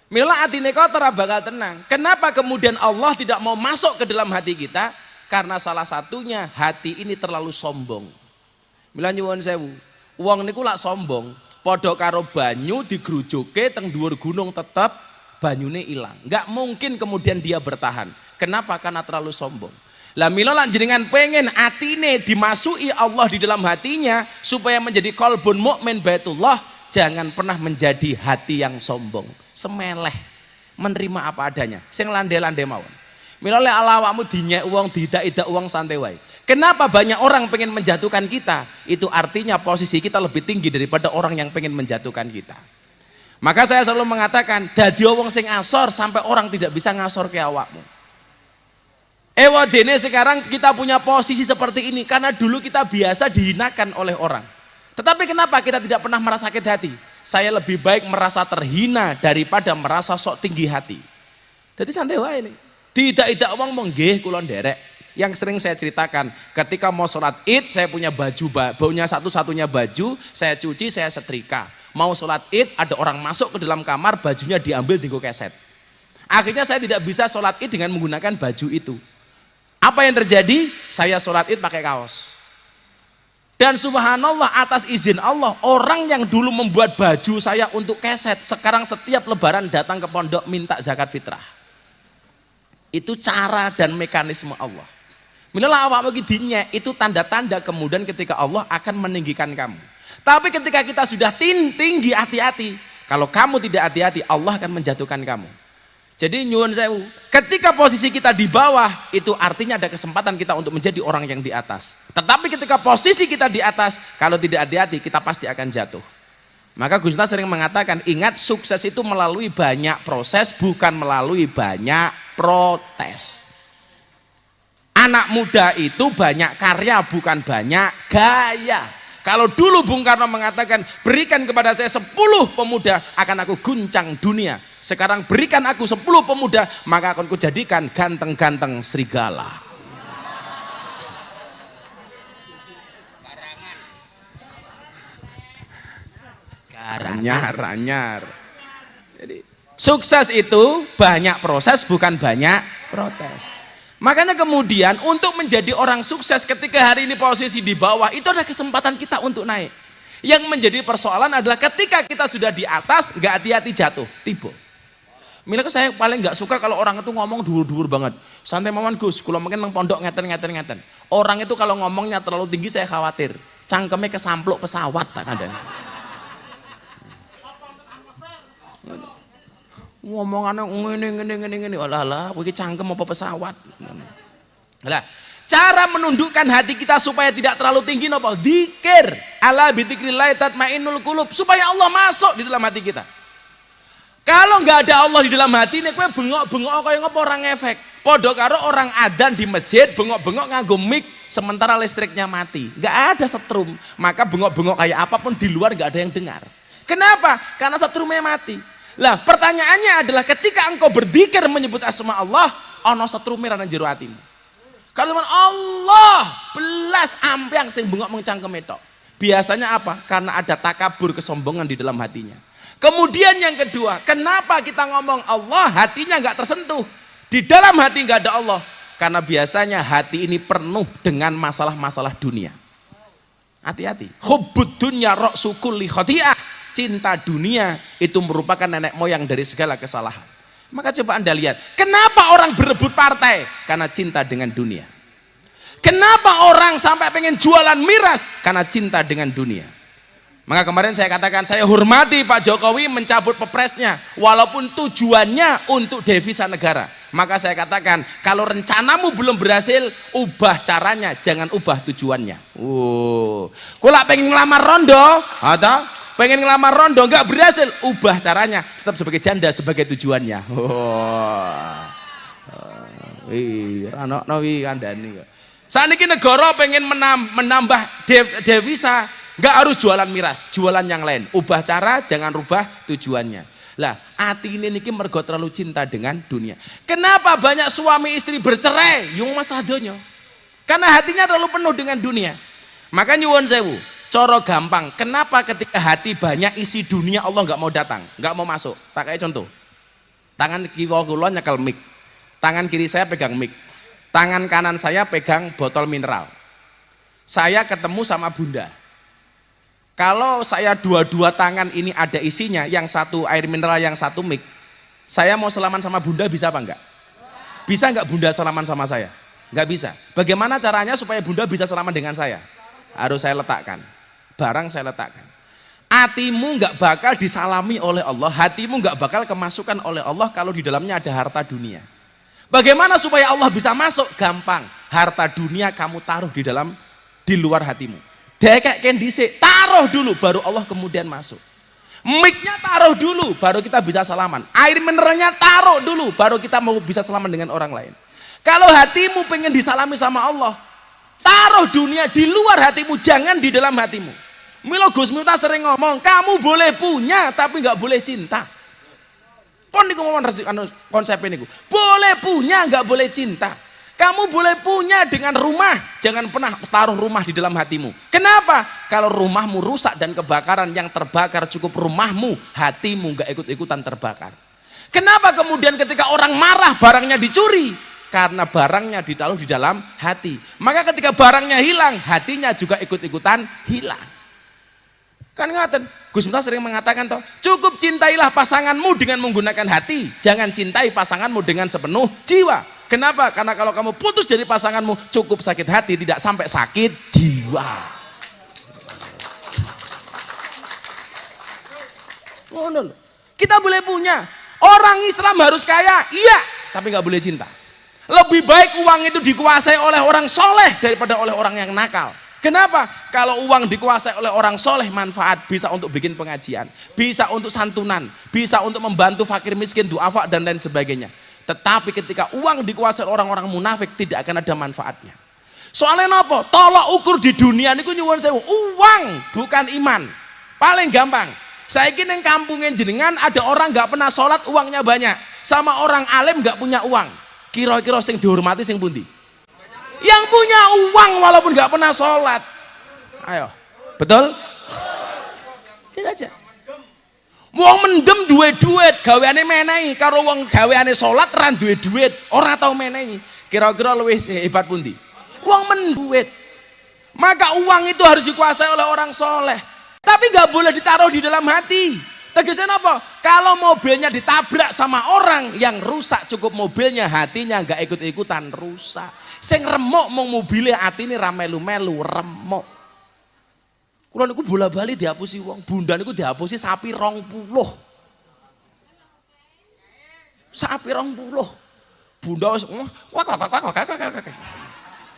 Mila atine kotor bakal tenang. Kenapa kemudian Allah tidak mau masuk ke dalam hati kita? Karena salah satunya hati ini terlalu sombong. Mila nyuwun sewu, wong niku lak sombong, padha karo banyu digrujuke teng dhuwur gunung tetep banyune ilang. Enggak mungkin kemudian dia bertahan. Kenapa? Karena terlalu sombong. Lah mila lak jenengan pengen atine dimasuki Allah di dalam hatinya supaya menjadi qalbun mukmin baitullah, jangan pernah menjadi hati yang sombong, semeleh, menerima apa adanya, sing landai-landai mawon. Mila lek awakmu dinyek wong, didak-idak wong santai wae. Kenapa banyak orang pengen menjatuhkan kita? Itu artinya posisi kita lebih tinggi daripada orang yang pengen menjatuhkan kita. Maka saya selalu mengatakan, dadi wong sing asor sampai orang tidak bisa ngasor ke awakmu. Wadene sekarang kita punya posisi seperti ini karena dulu kita biasa dihinakan oleh orang. Tetapi kenapa kita tidak pernah merasa sakit hati? Saya lebih baik merasa terhina daripada merasa sok tinggi hati. Jadi santai wae ini. Tidak wong menggih kula nderek. Yang sering saya ceritakan, ketika mau sholat id saya punya baju, baunya satu-satunya baju, saya cuci, saya setrika. Mau sholat id ada orang masuk ke dalam kamar, bajunya diambil dienggo keset. Akhirnya saya tidak bisa sholat id dengan menggunakan baju itu. Apa yang terjadi? Saya sholat id pakai kaos. Dan subhanallah atas izin Allah, orang yang dulu membuat baju saya untuk keset, sekarang setiap lebaran datang ke pondok minta zakat fitrah. Itu cara dan mekanisme Allah. Minilah awak bagi dinya itu tanda-tanda kemudian ketika Allah akan meninggikan kamu. Tapi ketika kita sudah tinggi, hati-hati. Kalau kamu tidak hati-hati, Allah akan menjatuhkan kamu. Jadi nyuwun sewu, ketika posisi kita di bawah, itu artinya ada kesempatan kita untuk menjadi orang yang di atas. Tetapi ketika posisi kita di atas, kalau tidak hati-hati, kita pasti akan jatuh. Maka Gus Miftah sering mengatakan, ingat sukses itu melalui banyak proses, bukan melalui banyak protes. Anak muda itu banyak karya, bukan banyak gaya. Kalau dulu Bung Karno mengatakan, berikan kepada saya 10 pemuda, akan aku guncang dunia. Sekarang berikan aku 10 pemuda, maka akan kujadikan ganteng-ganteng serigala. Anyar. Jadi, sukses itu banyak proses, bukan banyak protes. Makanya kemudian untuk menjadi orang sukses ketika hari ini posisi di bawah, itu ada kesempatan kita untuk naik. Yang menjadi persoalan adalah ketika kita sudah di atas, nggak hati-hati jatuh, tiba. Mila saya paling nggak suka kalau orang itu ngomong dhuwur-dhuwur banget. Santai mawon Gus, kalau mungkin nang pondok ngeten. Orang itu kalau ngomongnya terlalu tinggi saya khawatir. cangkeme kesampluk pesawat tak kandhani. Ngomongane ngene alah iki cangkem apa pesawat. Lah, cara menundukkan hati kita supaya tidak terlalu tinggi napa? Dzikir. Ala bidzikrillah tatmainnul qulub, supaya Allah masuk di dalam hati kita. Kalau nggak ada Allah di dalam hati ini, kowe bengok-bengok kaya ngapa orang efek. Podo karo orang adzan di masjid bengok-bengok nganggo mic sementara listriknya mati. Nggak ada setrum, maka bengok-bengok kayak apapun di luar nggak ada yang dengar. Kenapa? Karena setrumnya mati. Lah, pertanyaannya adalah ketika engkau berzikir menyebut asma Allah, ana setrume nang jero atimu. Kalau Allah belas ampiang sing bengok mengcangkem tok. Biasanya apa? Karena ada takabur, kesombongan di dalam hatinya. Kemudian yang kedua, kenapa kita ngomong Allah hatinya nggak tersentuh? Di dalam hati nggak ada Allah. Karena biasanya hati ini penuh dengan masalah-masalah dunia. Hati-hati. Hubbud dunya ra'su kulli khati'ah. Cinta dunia itu merupakan nenek moyang dari segala kesalahan. Maka coba Anda lihat, kenapa orang berebut partai? Karena cinta dengan dunia. Kenapa orang sampai pengen jualan miras? Karena cinta dengan dunia. Maka kemarin saya katakan, saya hormati Pak Jokowi mencabut pepresnya, walaupun tujuannya untuk devisa negara. Maka saya katakan, kalau rencanamu belum berhasil, ubah caranya, jangan ubah tujuannya. Kula pengen ngelamar rondo, atau pengen ngelamar rondo nggak berhasil, ubah caranya, tetap sebagai janda sebagai tujuannya. Saat ini negara pengen menambah devisa, nggak harus jualan miras, jualan yang lain. Ubah cara, jangan rubah tujuannya. Lah, hati ini mergo terlalu cinta dengan dunia. Kenapa banyak suami istri bercerai? Yung masalah donya. Karena hatinya terlalu penuh dengan dunia. Maka nyuwun sewu, coro gampang. Kenapa ketika hati banyak isi dunia Allah nggak mau datang, nggak mau masuk? Tak kayak contoh. Tangan kiri kula nyekel mic, tangan kiri saya pegang mic, tangan kanan saya pegang botol mineral. Saya ketemu sama Bunda. Kalau saya dua-dua tangan ini ada isinya, yang satu air mineral, yang satu mic, saya mau salaman sama Bunda bisa apa enggak? Bisa enggak Bunda salaman sama saya? Enggak bisa. Bagaimana caranya supaya Bunda bisa salaman dengan saya? Harus saya letakkan, barang saya letakkan. Hatimu enggak bakal disalami oleh Allah, hatimu enggak bakal kemasukan oleh Allah kalau di dalamnya ada harta dunia. Bagaimana supaya Allah bisa masuk? Gampang, harta dunia kamu taruh di luar hatimu. Dekek kendisi, taruh dulu baru Allah kemudian masuk. Mic-nya taruh dulu baru kita bisa salaman. Air mineralnya taruh dulu baru kita mau bisa salaman dengan orang lain. Kalau hatimu pengen disalami sama Allah, taruh dunia di luar hatimu, jangan di dalam hatimu. Milo Gus Miftah sering ngomong, kamu boleh punya tapi nggak boleh cinta. Pon niku ngomong konsep ini, boleh punya nggak boleh cinta. Kamu boleh punya dengan rumah, jangan pernah taruh rumah di dalam hatimu. Kenapa? Kalau rumahmu rusak dan kebakaran, yang terbakar cukup rumahmu, hatimu nggak ikut-ikutan terbakar. Kenapa kemudian ketika orang marah barangnya dicuri? Karena barangnya ditaruh di dalam hati. Maka ketika barangnya hilang, hatinya juga ikut-ikutan hilang. Kan ngaten, Gus Miftah sering mengatakan toh, cukup cintailah pasanganmu dengan menggunakan hati, jangan cintai pasanganmu dengan sepenuh jiwa. Kenapa? Karena kalau kamu putus dari pasanganmu, cukup sakit hati, tidak sampai sakit jiwa. Kita boleh punya. Orang Islam harus kaya, iya, tapi nggak boleh cinta. Lebih baik uang itu dikuasai oleh orang soleh daripada oleh orang yang nakal. Kenapa? Kalau uang dikuasai oleh orang soleh, manfaat, bisa untuk bikin pengajian, bisa untuk santunan, bisa untuk membantu fakir miskin, duafa dan lain sebagainya. Tetapi ketika uang dikuasai orang-orang munafik, tidak akan ada manfaatnya. Soalnya apa? Tolok ukur di dunia niku nyuwun sewu, uang bukan iman. Paling gampang, saya kira yang kampungnya jenengan ada orang nggak pernah sholat, uangnya banyak, sama orang alim nggak punya uang. Kira-kira sing dihormati sing pundi? Yang punya uang walaupun nggak pernah sholat. Ayo, betul? Kita aja. Wong mendem duwe duit, gaweane menehi, karo wong gaweane sholat ran duwe duit, ora tau menehi. Kira-kira luwih hebat pundi? Wong menduit. Maka uang itu harus dikuasai oleh orang soleh. Tapi nggak boleh ditaruh di dalam hati. Tegasnya apa? Kalau mobilnya ditabrak sama orang yang rusak, cukup mobilnya, hatinya nggak ikut-ikutan rusak. Sing remuk mau mobilnya, hati ini ramelu-melu remuk. Kula niku bola-bali dihapusi wong, bunda niku dihapusi sapi 20. Sapi 20. Bunda wis wak.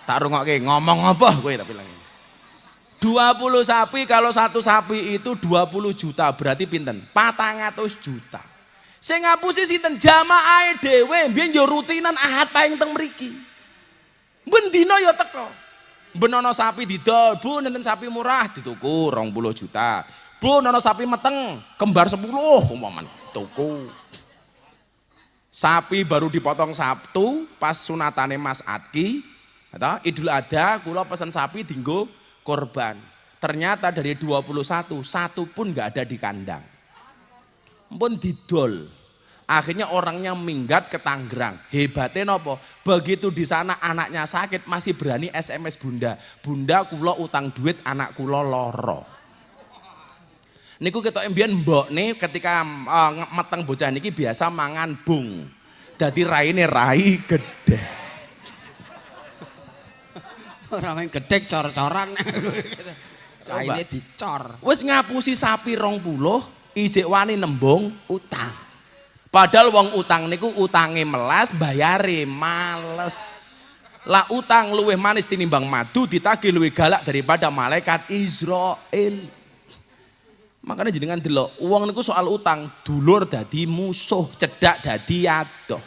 Tak rungokke ngomong apa kowe tak bilang. 20 sapi, kalau satu sapi itu 20 juta, berarti pinten? 400 juta. Sing ngapusi sinten? Jamaahe dhewe, mbiyen yo rutinan Ahad paing teng mriki. Ben dina ya teko. Ben ana sapi didol, Bu nenten sapi murah dituku 20 juta. Bu ana sapi meteng, kembar 10 umpamane tuku. Sapi baru dipotong Sabtu pas sunatane Mas Adki, atau Idul Adha kula pesen sapi dinggo korban. Ternyata dari 21 satu pun nggak ada di kandang. Pun didol. Akhirnya orangnya minggat ke Tangerang. Hebatnya nopo? Begitu di sana anaknya sakit masih berani SMS bunda. Bunda kula utang duit anak kula loro. Niku ketok mbiyen mbokne ketika meteng bocah niki biasa mangan bung. Dadi raine rai gede. Ora main gedhe cor-coran. Raine dicor. Wis ngapusi sapi 20, isik wani nembung utang. Padahal wong utang niku utange melas, bayare males. Lah utang luwih manis tinimbang madu ditagih luwih galak daripada malaikat Israel. Makanya jenengan delok, wong niku soal utang, dulur dadi musuh, cedak dadi adoh.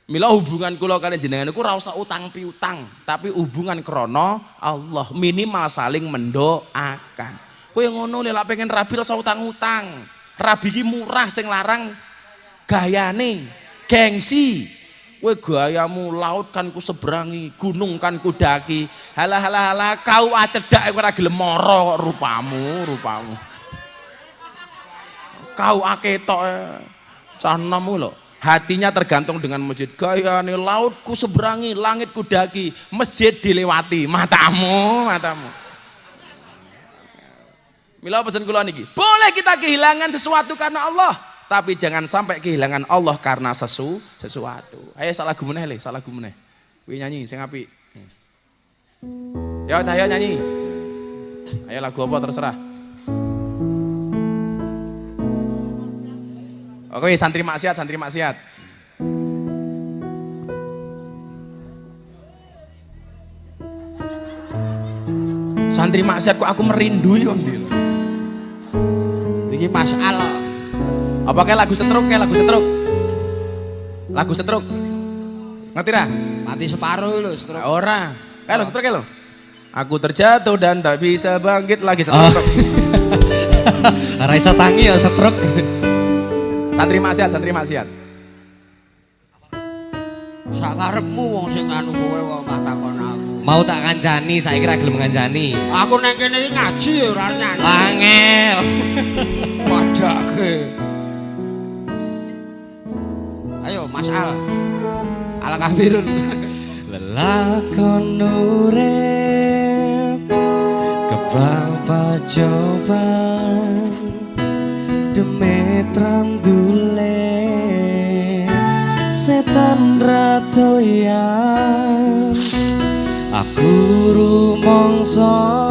Mila hubungan kula kaliyan jenengan niku ora usah utang piutang, tapi hubungan krana Allah, minimal saling mendoakan. Kowe ngono lek pengen rabi ora usah utang-utang. Rabi ki murah sing larang gayane, gengsi. Kowe gayamu laut kan ku seberangi, gunung kan ku daki. Halah kau acedak kowe ora gelem mara rupamu. Kau aketok cah nomu lho. Hatinya tergantung dengan masjid. Gayane laut ku seberangi, langit ku daki, masjid dilewati, matamu. Mila pesan kula niki, boleh kita kehilangan sesuatu karena Allah, tapi jangan sampai kehilangan Allah karena sesuatu. Ayo salah gumeneh le, salah gumeneh. Kuwi nyanyi sing apik. Ya ayo nyanyi. Ayo lagu apa terserah. Oke, santri maksiat. Santri maksiat kok aku merindui kok Ndil. Iki Mas Al. Apa kayak lagu setruk? Lagu setruk. Ngerti ra? Mati separuh lho setruk. Ora. Kayak lo setruk lo. Aku terjatuh dan tak bisa bangkit lagi setruk. Ora iso tangi ya setruk. Santri maksiat. Sak karepmu wong sing anu kowe kok takon aku. Mau tak kancani, saiki ra gelem ngancani. Aku nang kene iki ngaji ya ora nyanyi. Angel. Padake. Ayo Mas Al. Al kafirun. Lelakon urip kepapa cobaan demetran dule setan ratoyan aku rumangsa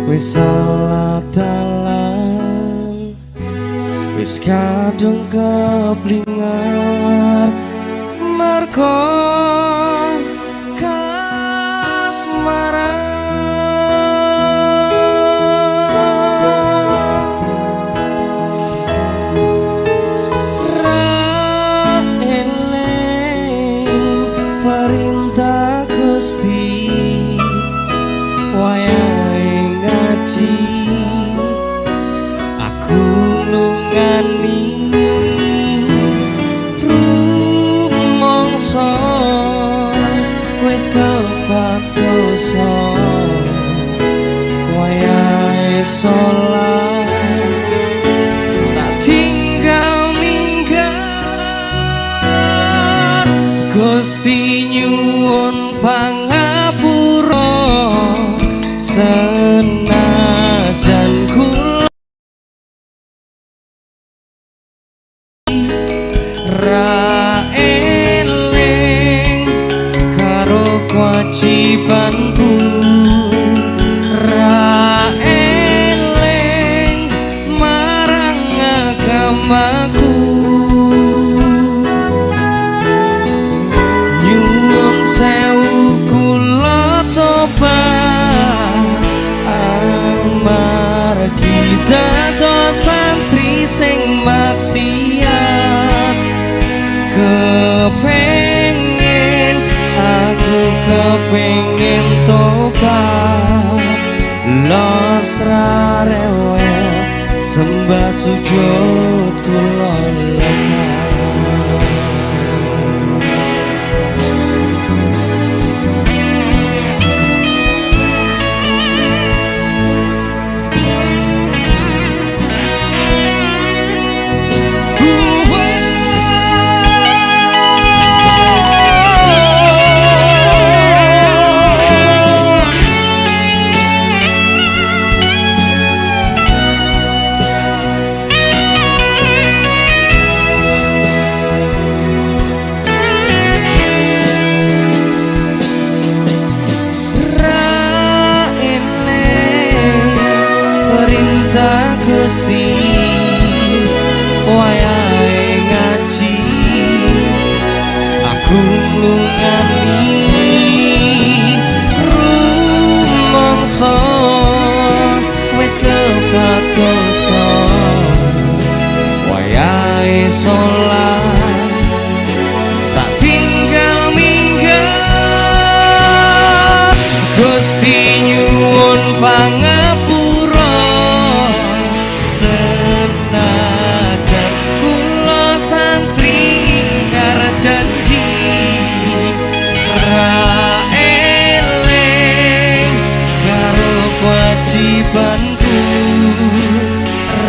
wis salah dalan wis kadung keplingar merko tak tinggal minggat Gusti nyuwun pangapura senajan kula ra eling karo kewajibanku ra kepengin tobat los ra rewel sembah sujud kula lemah. Gusti wayahe ngaji aku nglungani rumangsa wis kepatosa wayahe salat tak tinggal minggat Gusti nyuwun pangapura senajan kula santri ingkar janji ra eling karo kewajibanku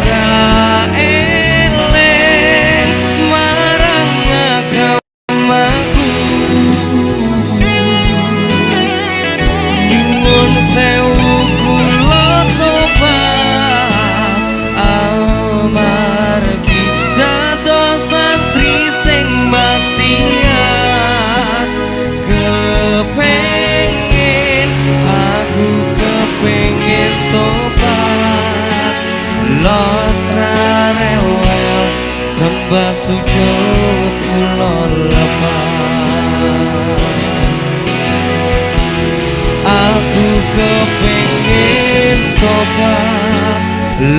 ra eling marang agamaku nyuwun sewu kula tobat amargi dados santri sing maksiat kepengin aku kepengin tobat los ra rewel sembah sujud kula lemah aku kepengin tobat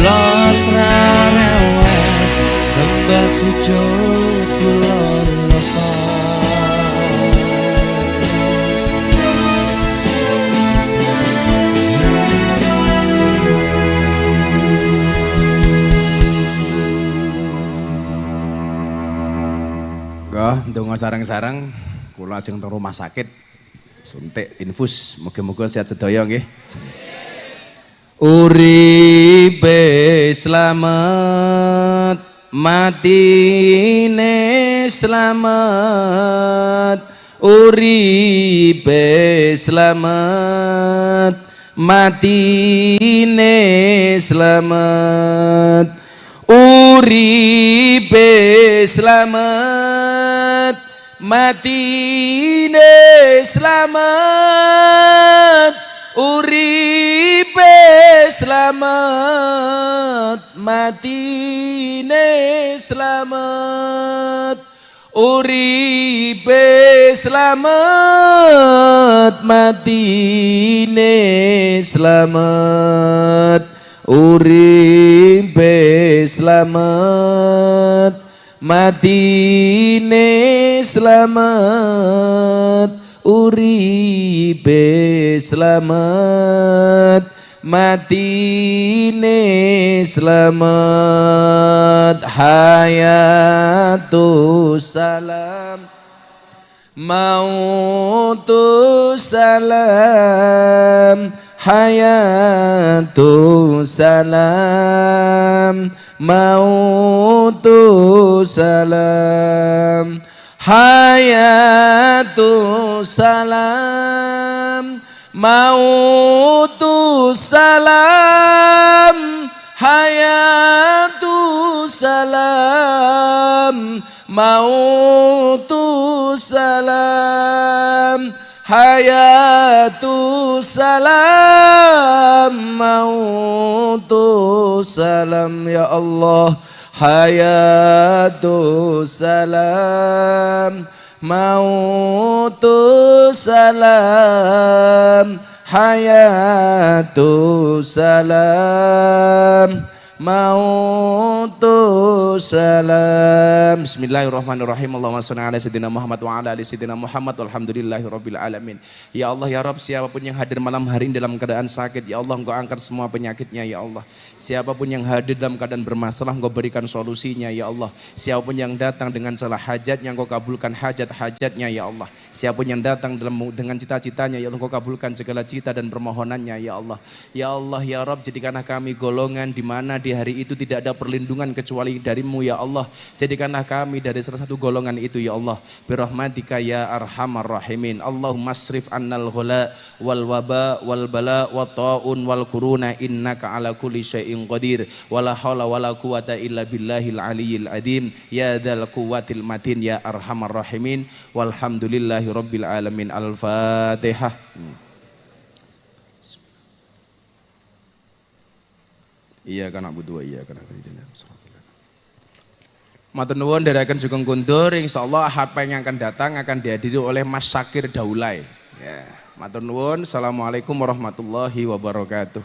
los ra rewel sembah sujud kula lemah. Ndonga sareng-sareng kula ajeng teng rumah sakit suntik infus muga-muga sehat sedaya nggih. Uripe slamet matine slamet uripe slamet matine slamet uripe slamet matine slamet uripe slamet matine slamet uripe slamet matine slamet uripe slamet matine slamet uripe slamet matine slamet hayatu salam mautu salam hayatu salam mautu salam hayatu salam mautu salam hayatu salam mautu salam hayatu salam mautu salam ya Allah hayatu salam mautu salam hayatu salam mautus salam. Bismillahirrahmanirrahim. Allahumma shalli ala sayyidina Muhammad wa ala ali sayyidina Muhammad walhamdulillahirabbil alamin. Ya Allah ya Rabb, siapapun yang hadir malam hari ini dalam keadaan sakit, ya Allah Engkau angkat semua penyakitnya ya Allah. Siapapun yang hadir dalam keadaan bermasalah, Engkau berikan solusinya ya Allah. Siapapun yang datang dengan salah hajatnya, Engkau kabulkan hajat-hajatnya ya Allah. Siapapun yang datang dengan cita-citanya, ya Allah Engkau kabulkan segala cita dan permohonannya ya Allah. Ya Allah ya Rabb, jadikanlah kami golongan di mana di hari itu tidak ada perlindungan kecuali darimu ya Allah. Jadikanlah kami dari salah satu golongan itu ya Allah. Birahmatika ya arhamar rahimin. Allahumma asrif annal ghala wal waba wal bala wa ta'un wal kuruna innaka ala kulli syai'in qadir. Wala hawla wala quwata illa billahil aliyyil adim. Ya dzal quwwatil matin ya arhamar rahimin. Walhamdulillahi rabbil alamin. Al-Fatihah. Iya kan Abu Dua, iya kan. Matur nuwun ndherekaken Sugeng Kundur, insyaallah Ahad yang akan datang akan dihadiri oleh Mas Syakir Daulay. Ya, matur nuwun. Assalamualaikum warahmatullahi wabarakatuh.